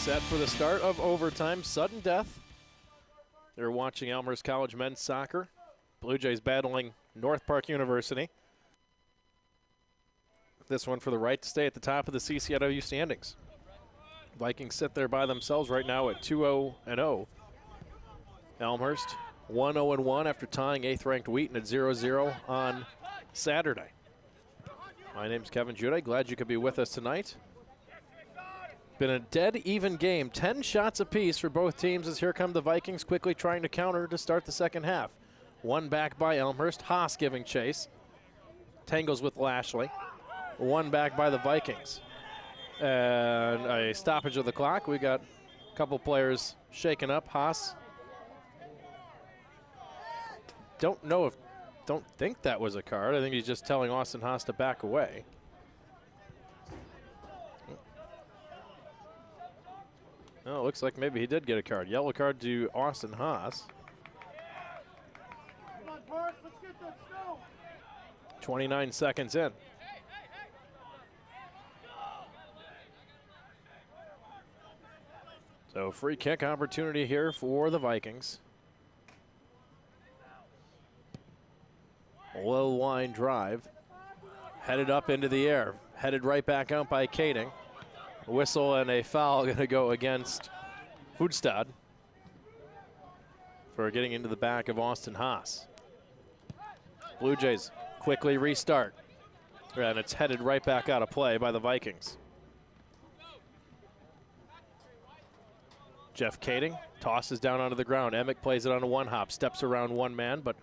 Speaker 1: Set for the start of overtime, sudden death. They're watching Elmhurst College men's soccer. Blue Jays battling North Park University. This one for the right to stay at the top of the CCIW standings. Vikings sit there by themselves right now at 2-0-0. Elmhurst 1-0-1 after tying 8th-ranked Wheaton at 0-0 on Saturday. My name's Kevin Judah. Glad you could be with us tonight. Been a dead even game. 10 shots apiece for both teams as here come the Vikings quickly trying to counter to start the second half. One back by Elmhurst. Haas giving chase. Tangles with Lashley. One back by the Vikings. And a stoppage of the clock. We got a couple players shaken up. Haas. Don't think that was a card. I think he's just telling Austin Haas to back away. Oh, it looks like maybe he did get a card. Yellow card to Austin Haas. Come on, Park, let's get this go. 29 seconds in. So free kick opportunity here for the Vikings. Low line drive. Headed up into the air. Headed right back out by Kading. Whistle and a foul going to go against Hoedstad for getting into the back of Austin Haas. Blue Jays quickly restart. And it's headed right back out of play by the Vikings. Jeff Kading tosses down onto the ground. Emick plays it on a one hop, steps around one man, but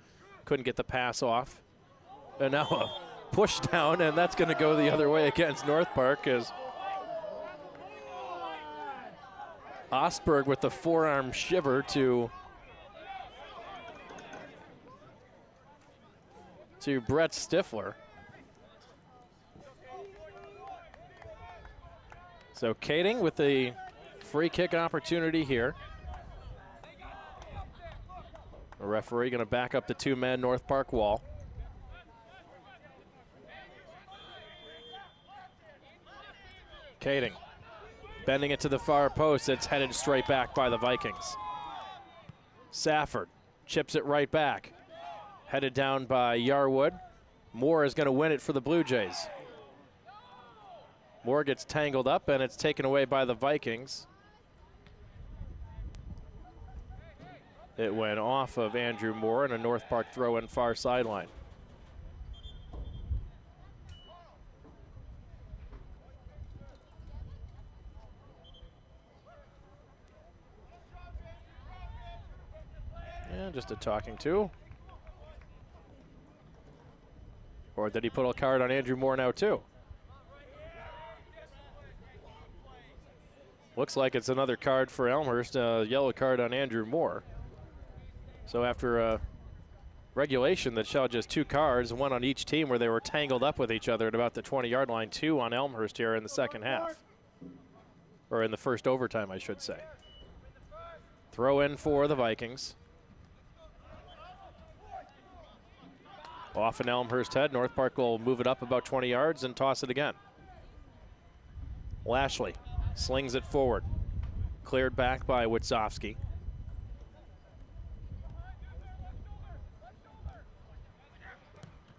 Speaker 1: couldn't get the pass off. And now a push down, and that's going to go the other way against North Park as Osberg with the forearm shiver to Brett Stifler. So Kading with the free kick opportunity here. The referee going to back up the two-man North Park wall. Kading bending it to the far post. It's headed straight back by the Vikings. Safford chips it right back. Headed down by Yarwood. Moore is going to win it for the Blue Jays. Moore gets tangled up, and it's taken away by the Vikings. It went off of Andrew Moore and a North Park throw-in far sideline. Yeah, just a talking to. Or did he put a card on Andrew Moore now too? Looks like it's another card for Elmhurst, a yellow card on Andrew Moore. So after regulation that showed just 2 cards, one on each team where they were tangled up with each other at about the 20-yard line, 2 on Elmhurst here in the second half. Or in the first overtime, I should say. Throw in for the Vikings. Off an Elmhurst head. North Park will move it up about 20 yards and toss it again. Lashley slings it forward. Cleared back by Witzowski.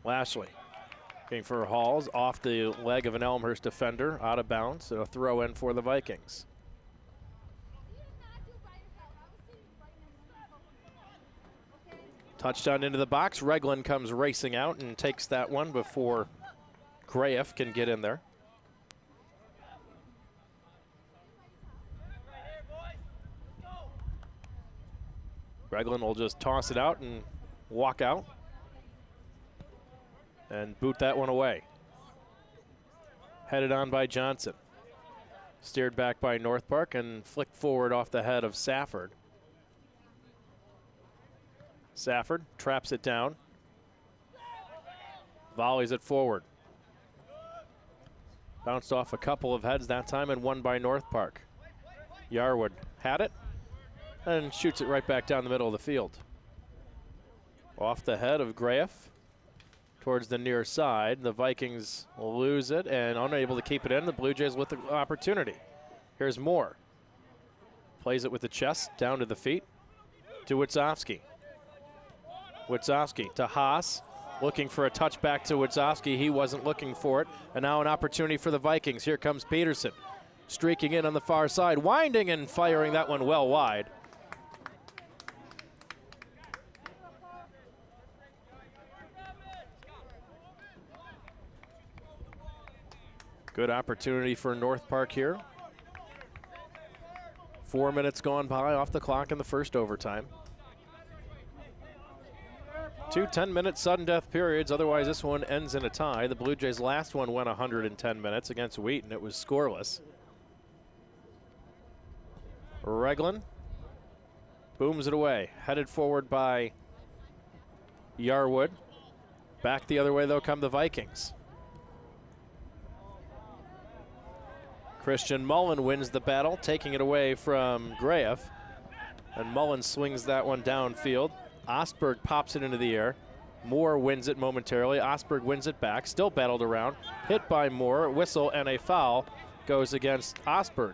Speaker 1: Lashley looking for Halls off the leg of an Elmhurst defender, out of bounds. So a throw in for the Vikings. Touchdown into the box. Regland comes racing out and takes that one before Graeff can get in there. Regland will just toss it out and walk out and boot that one away. Headed on by Johnson. Steered back by North Park and flicked forward off the head of Safford. Safford traps it down. Volleys it forward. Bounced off a couple of heads that time and won by North Park. Yarwood had it and shoots it right back down the middle of the field. Off the head of Graeff towards the near side. The Vikings will lose it and unable to keep it in. The Blue Jays with the opportunity. Here's Moore. Plays it with the chest, down to the feet, to Witzowski. Witzowski to Haas, looking for a touchback to Witzowski. He wasn't looking for it. And now an opportunity for the Vikings. Here comes Peterson, streaking in on the far side, winding and firing that one well wide. Good opportunity for North Park here. 4 minutes gone by off the clock in the first overtime. 2 10-minute sudden death periods, otherwise this one ends in a tie. The Blue Jays' last one went 110 minutes against Wheaton. It was scoreless. Reglan booms it away, headed forward by Yarwood. Back the other way though come the Vikings. Christian Mullen wins the battle, taking it away from Graeff. And Mullen swings that one downfield. Osberg pops it into the air. Moore wins it momentarily. Osberg wins it back, still battled around. Hit by Moore, whistle, and a foul goes against Osberg.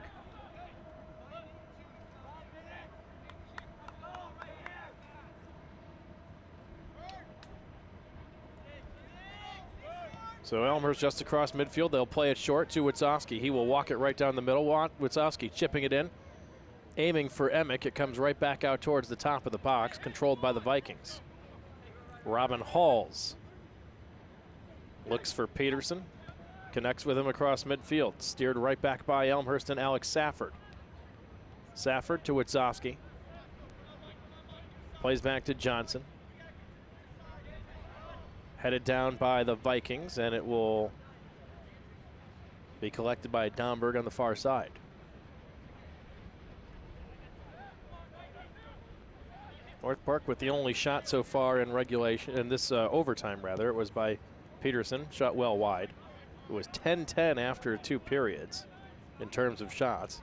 Speaker 1: So Elmhurst just across midfield. They'll play it short to Witzowski. He will walk it right down the middle. Witzowski chipping it in, aiming for Emick. It comes right back out towards the top of the box, controlled by the Vikings. Robin Halls looks for Peterson, connects with him across midfield. Steered right back by Elmhurst and Alex Safford. Safford to Witzowski. Plays back to Johnson. Headed down by the Vikings, and it will be collected by Domberg on the far side. North Park with the only shot so far in regulation, in this overtime rather. It was by Peterson, shot well wide. It was 10-10 after 2 periods in terms of shots.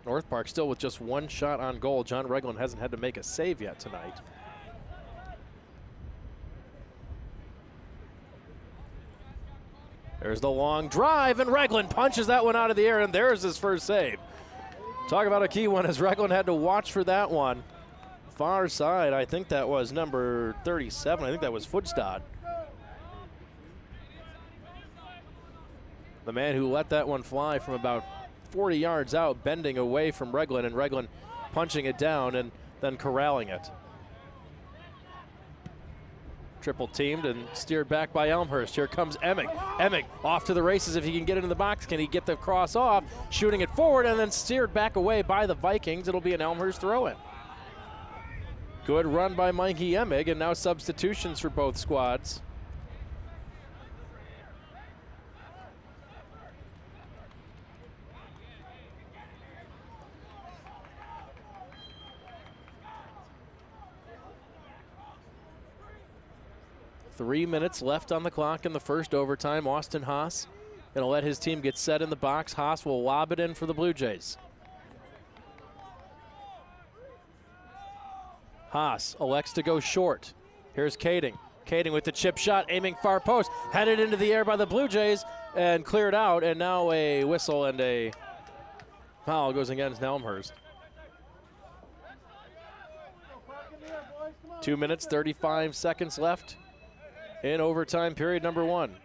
Speaker 1: North Park still with just 1 shot on goal. John Reglan hasn't had to make a save yet tonight. There's the long drive, and Reglan punches that one out of the air, and there's his first save. Talk about a key one, as Reglan had to watch for that one. Far side, I think that was number 37. I think that was Footstad. The man who let that one fly from about 40 yards out, bending away from Reglan, and Reglan punching it down and then corralling it. Triple teamed and steered back by Elmhurst. Here comes Emick. Emick off to the races if he can get into the box. Can he get the cross off? Shooting it forward and then steered back away by the Vikings. It'll be an Elmhurst throw-in. Good run by Mikey Emick, and now substitutions for both squads. Three minutes left on the clock in the first overtime. Austin Haas going to let his team get set in the box. Haas will lob it in for the Blue Jays. Haas elects to go short. Here's Kading. Kading with the chip shot, aiming far post. Headed into the air by the Blue Jays and cleared out. And now a whistle and a foul goes against Elmhurst. 2 minutes, 35 seconds left in overtime period number 1.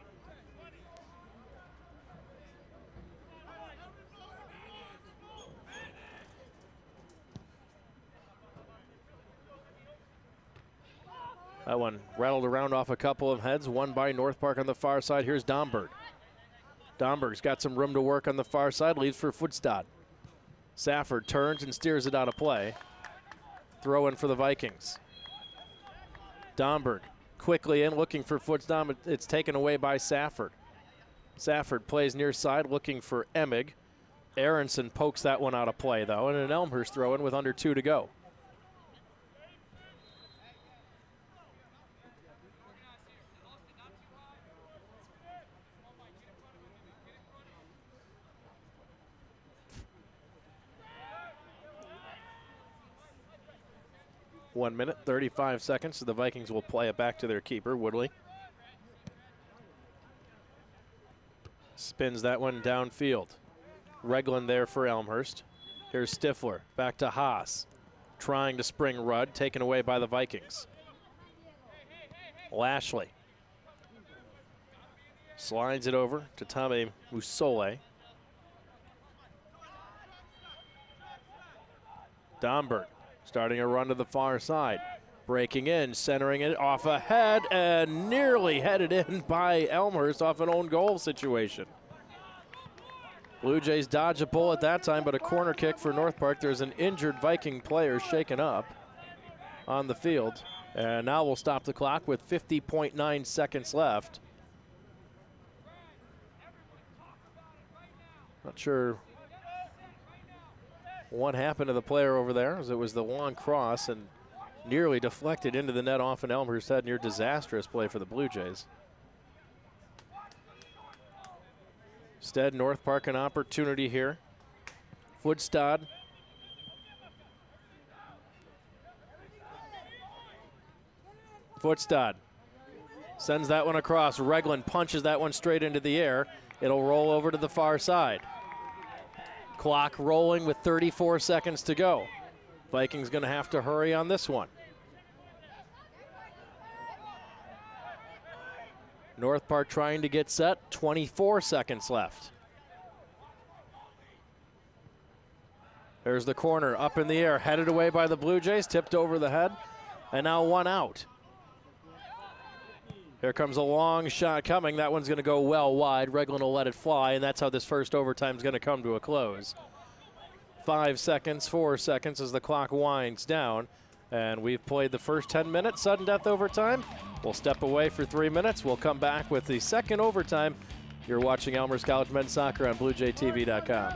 Speaker 1: That one rattled around off a couple of heads, one by North Park on the far side. Here's Domberg. Domberg's got some room to work on the far side, leaves for Footstad. Safford turns and steers it out of play. Throw in for the Vikings. Domberg quickly in, looking for Footstad. It's taken away by Safford. Safford plays near side, looking for Emig. Aronson pokes that one out of play, though, and an Elmhurst throw in with under 2 to go. One minute, 35 seconds, so the Vikings will play it back to their keeper, Woodley. Spins that one downfield. Reglan there for Elmhurst. Here's Stifler, back to Haas. Trying to spring Rudd, taken away by the Vikings. Lashley slides it over to Tommy Musole. Domberg starting a run to the far side. Breaking in, centering it off ahead, and nearly headed in by Elmhurst off an own goal situation. Blue Jays dodge a bullet that time, but a corner kick for North Park. There's an injured Viking player shaken up on the field. And now we'll stop the clock with 50.9 seconds left. Not sure what happened to the player over there, as it was the long cross and nearly deflected into the net off an Elmhurst head. Near disastrous play for the Blue Jays. Instead, North Park an opportunity here. Footstad. Footstad sends that one across. Regland punches that one straight into the air. It'll roll over to the far side. Clock rolling with 34 seconds to go. Vikings going to have to hurry on this one. North Park trying to get set, 24 seconds left. There's the corner, up in the air, headed away by the Blue Jays, tipped over the head, and now one out. Here comes a long shot coming. That one's going to go well wide. Regland will let it fly, and that's how this first overtime is going to come to a close. 5 seconds, 4 seconds as the clock winds down. And we've played the first 10 minutes, sudden death overtime. We'll step away for 3 minutes. We'll come back with the second overtime. You're watching Elmhurst College Men's Soccer on BlueJayTV.com.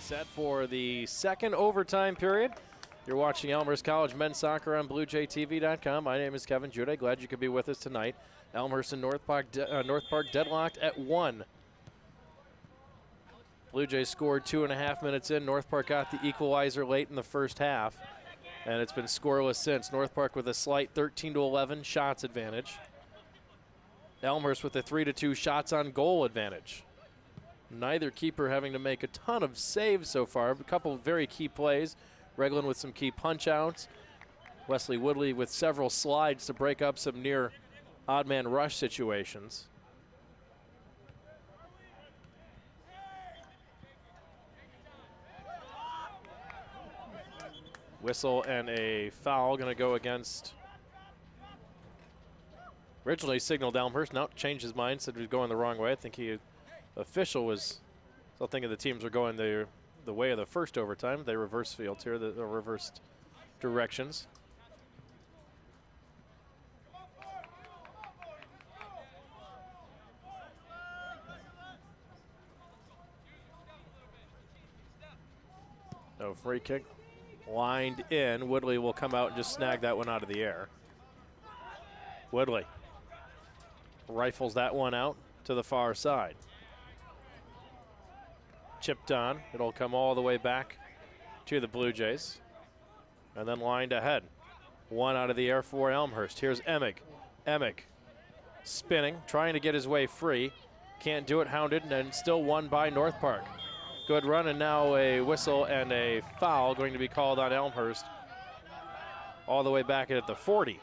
Speaker 1: Set for the second overtime period. You're watching Elmhurst College Men's Soccer on BlueJayTV.com. My name is Kevin Jude. Glad you could be with us tonight. Elmhurst and North Park deadlocked at 1. Blue Jays scored 2.5 minutes in. North Park got the equalizer late in the first half, and it's been scoreless since. North Park with a slight 13-11 shots advantage. Elmhurst with a 3-2 shots on goal advantage. Neither keeper having to make a ton of saves so far. A couple of very key plays. Regland with some key punch outs. Wesley Woodley with several slides to break up some near odd man rush situations. Whistle and a foul going to go against. Originally signaled Elmhurst, now changed his mind, said he was going the wrong way. I think the official was still thinking the teams were going the way of the first overtime. They reverse fields here, the reversed directions. No free kick. Lined in. Woodley will come out and just snag that one out of the air. Woodley rifles that one out to the far side. Chipped on. It'll come all the way back to the Blue Jays. And then lined ahead. One out of the air for Elmhurst. Here's Emick. Emick spinning, trying to get his way free. Can't do it, hounded, and still won by North Park. Good run, and now a whistle and a foul going to be called on Elmhurst all the way back at the 40.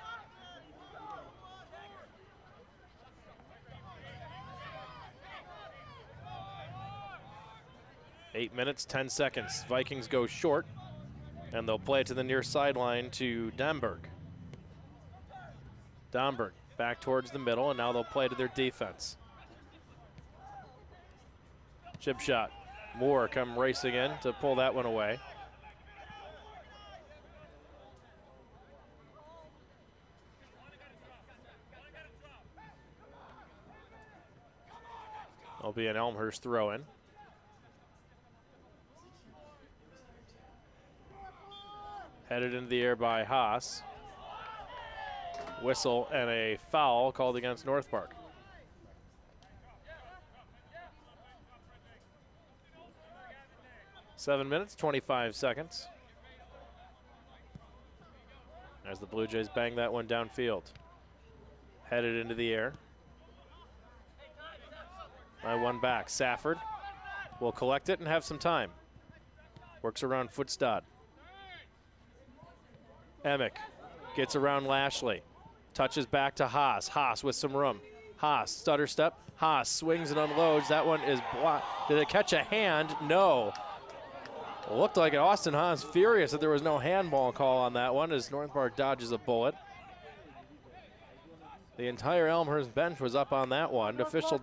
Speaker 1: Eight minutes, 10 seconds. Vikings go short, and they'll play it to the near sideline to Domberg. Domberg back towards the middle, and now they'll play to their defense. Chip shot. Moore come racing in to pull that one away. There'll be an Elmhurst throw-in. Headed into the air by Haas. Whistle and a foul called against North Park. Seven minutes, 25 seconds. As the Blue Jays bang that one downfield. Headed into the air. By one back. Safford will collect it and have some time. Works around Footstad. Emick gets around Lashley. Touches back to Haas. Haas with some room. Haas, stutter step. Haas swings and unloads. That one is blocked. Did it catch a hand? No. Looked like Austin Haas furious that there was no handball call on that one as North Park dodges a bullet. The entire Elmhurst bench was up on that one. The official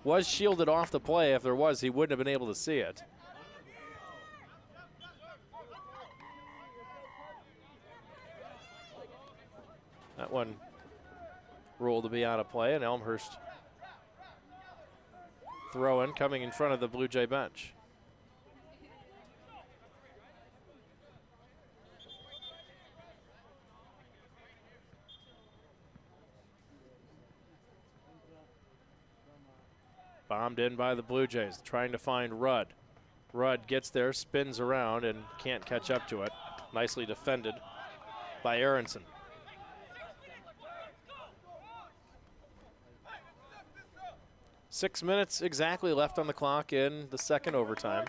Speaker 1: was shielded off the play. If there was, he wouldn't have been able to see it. That one ruled to be out of play, and Elmhurst throw-in coming in front of the Blue Jay bench. Bombed in by the Blue Jays, trying to find Rudd. Rudd gets there, spins around, and can't catch up to it. Nicely defended by Aronson. Six minutes exactly left on the clock in the second overtime.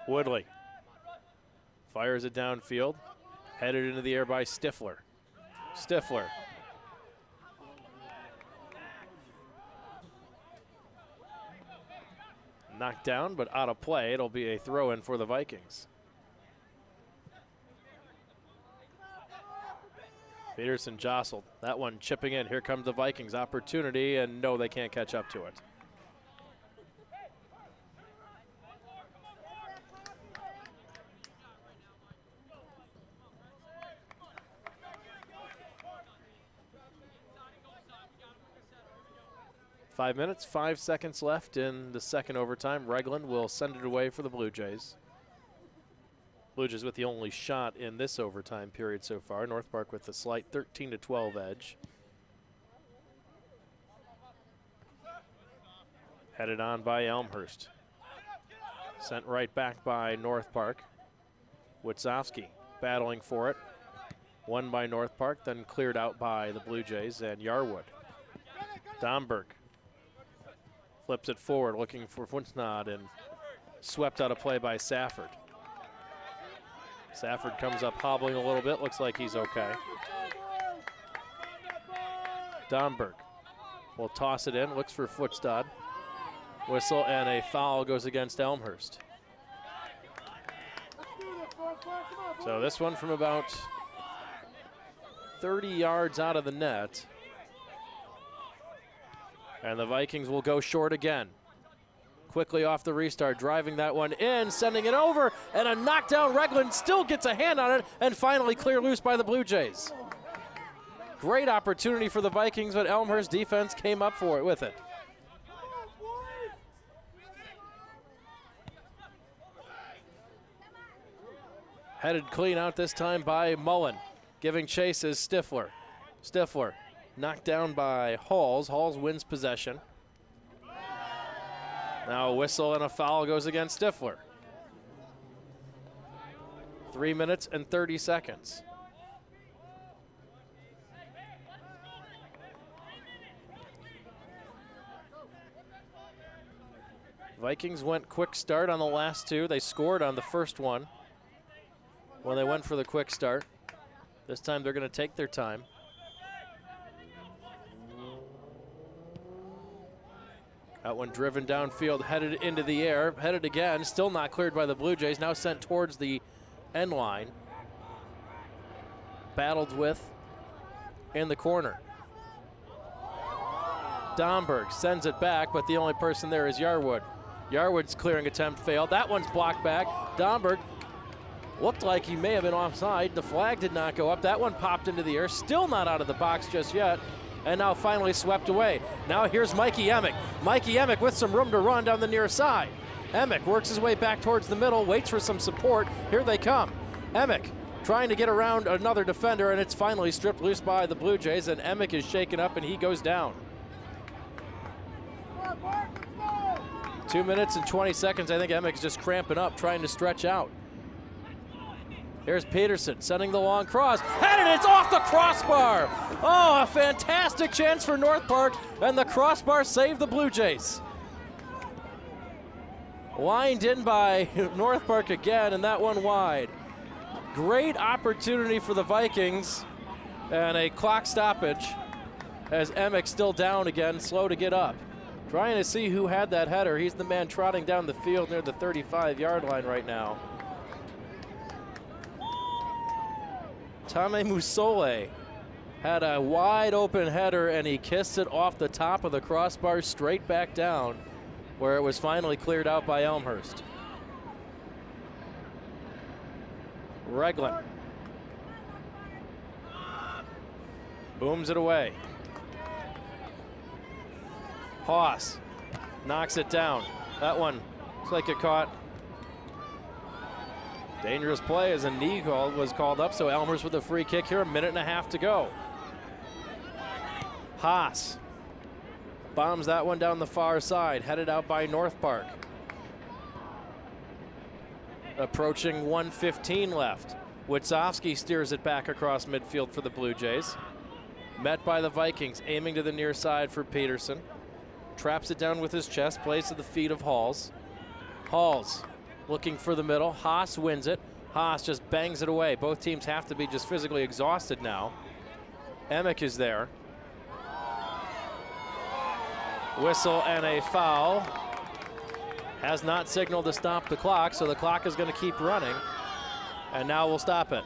Speaker 1: Woodley fires it downfield, headed into the air by Stifler. Stifler. Knocked down, but out of play. It'll be a throw-in for the Vikings. Peterson jostled. That one chipping in. Here comes the Vikings. Opportunity, and no, they can't catch up to it. Five minutes, 5 seconds left in the second overtime. Regland will send it away for the Blue Jays. Blue Jays with the only shot in this overtime period so far. North Park with a slight 13-12 edge. Headed on by Elmhurst. Sent right back by North Park. Witzowski battling for it. Won by North Park, then cleared out by the Blue Jays and Yarwood. Domberg Flips it forward, looking for Funsnad, and swept out of play by Safford. Safford comes up hobbling a little bit, looks like he's okay. Domberg will toss it in, looks for Futsstad. Whistle and a foul goes against Elmhurst. So this one from about 30 yards out of the net. And the Vikings will go short again. Quickly off the restart, driving that one in, sending it over, and a knockdown. Regland still gets a hand on it, and finally clear loose by the Blue Jays. Great opportunity for the Vikings, but Elmhurst defense came up for it with it. Headed clean out this time by Mullen. Giving chase is Stifler. Stifler knocked down by Halls. Halls wins possession. Now a whistle and a foul goes against Stifler. 3 minutes and 30 seconds. Vikings went quick start on the last two. They scored on the first one when they went for the quick start. This time they're going to take their time. That one driven downfield, headed into the air, headed again, still not cleared by the Blue Jays, now sent towards the end line. Battled with in the corner. Domberg sends it back, but the only person there is Yarwood. Yarwood's clearing attempt failed. That one's blocked back. Domberg looked like he may have been offside. The flag did not go up. That one popped into the air, still not out of the box just yet. And now finally swept away. Now here's Mikey Emick. Mikey Emick with some room to run down the near side. Emick works his way back towards the middle, waits for some support. Here they come. Emick trying to get around another defender, and it's finally stripped loose by the Blue Jays, and Emick is shaken up and he goes down. 2 minutes and 20 seconds. I think Emick's just cramping up, trying to stretch out. Here's Peterson sending the long cross, and it's off the crossbar. Oh, a fantastic chance for North Park, and the crossbar saved the Blue Jays. Lined in by North Park again, and that one wide. Great opportunity for the Vikings, and a clock stoppage as Emick still down again, slow to get up. Trying to see who had that header. He's the man trotting down the field near the 35-yard line right now. Tame Musole had a wide open header, and he kissed it off the top of the crossbar straight back down, where it was finally cleared out by Elmhurst. Regland booms it away. Haas knocks it down. That one looks like it caught. Dangerous play as a knee was called up, so Elmhurst with a free kick here, a minute and a half to go. Haas bombs that one down the far side, headed out by North Park. Approaching 1:15 left. Witzowski steers it back across midfield for the Blue Jays. Met by the Vikings, aiming to the near side for Peterson. Traps it down with his chest, plays to the feet of Halls. Halls looking for the middle. Haas wins it. Haas just bangs it away. Both teams have to be just physically exhausted now. Emick is there. Whistle and a foul. Has not signaled to stop the clock, so the clock is going to keep running. And now we'll stop it.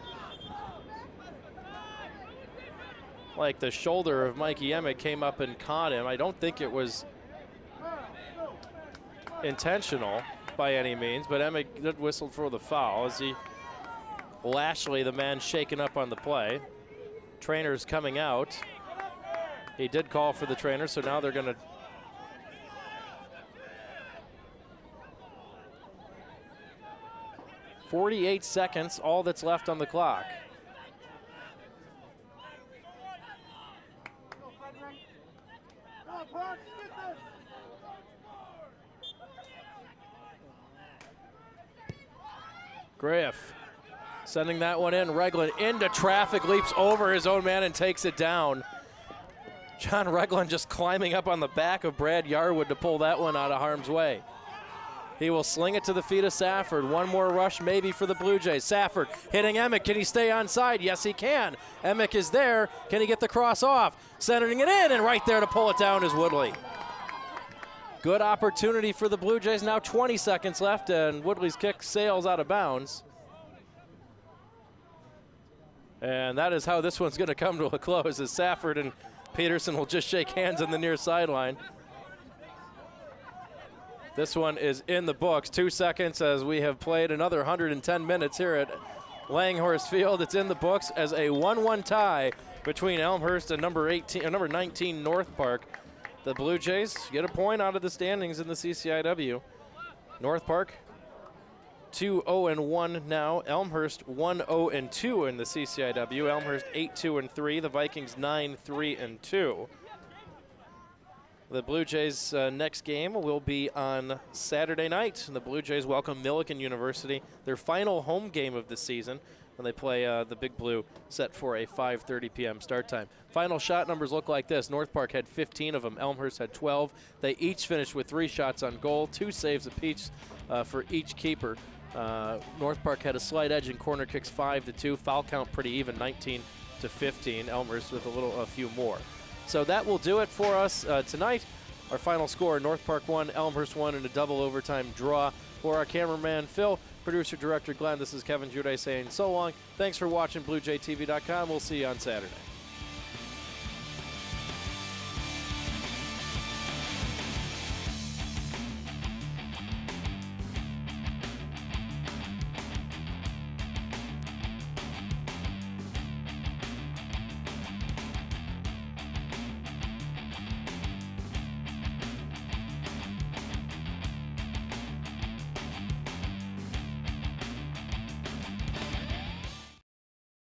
Speaker 1: Like the shoulder of Mikey Emick came up and caught him. I don't think it was intentional by any means, but Emick did whistle for the foul as he Lashley, the man shaken up on the play. Trainer's coming out. He did call for the trainer, so now they're going to .48 seconds, all that's left on the clock. Griff sending that one in. Regland into traffic, leaps over his own man and takes it down. John Regland just climbing up on the back of Brad Yarwood to pull that one out of harm's way. He will sling it to the feet of Safford. One more rush maybe for the Blue Jays. Safford hitting Emick. Can he stay onside? Yes, he can. Emick is there. Can he get the cross off? Centering it in, and right there to pull it down is Woodley. Good opportunity for the Blue Jays. Now 20 seconds left, and Woodley's kick sails out of bounds. And that is how this one's going to come to a close, as Safford and Peterson will just shake hands on the near sideline. This one is in the books. 2 seconds as we have played another 110 minutes here at Langhorse Field. It's in the books as a 1-1 tie between Elmhurst and number 19 North Park. The Blue Jays get a point out of the standings in the CCIW. North Park 2-0-1 now. Elmhurst 1-0-2 in the CCIW. Elmhurst 8-2-3. The Vikings 9-3-2. The Blue Jays' next game will be on Saturday night. The Blue Jays welcome Millikan University, their final home game of the season, when they play the Big Blue, set for a 5:30 p.m. start time. Final shot numbers look like this. North Park had 15 of them. Elmhurst had 12. They each finished with 3 shots on goal, 2 saves apiece for each keeper. North Park had a slight edge in corner kicks, 5-2. Foul count pretty even, 19-15. Elmhurst with a few more. So that will do it for us tonight. Our final score, North Park 1, Elmhurst 1 in a double overtime draw. For our cameraman Phil, producer-director Glenn, this is Kevin Juday saying so long. Thanks for watching BlueJayTV.com. We'll see you on Saturday.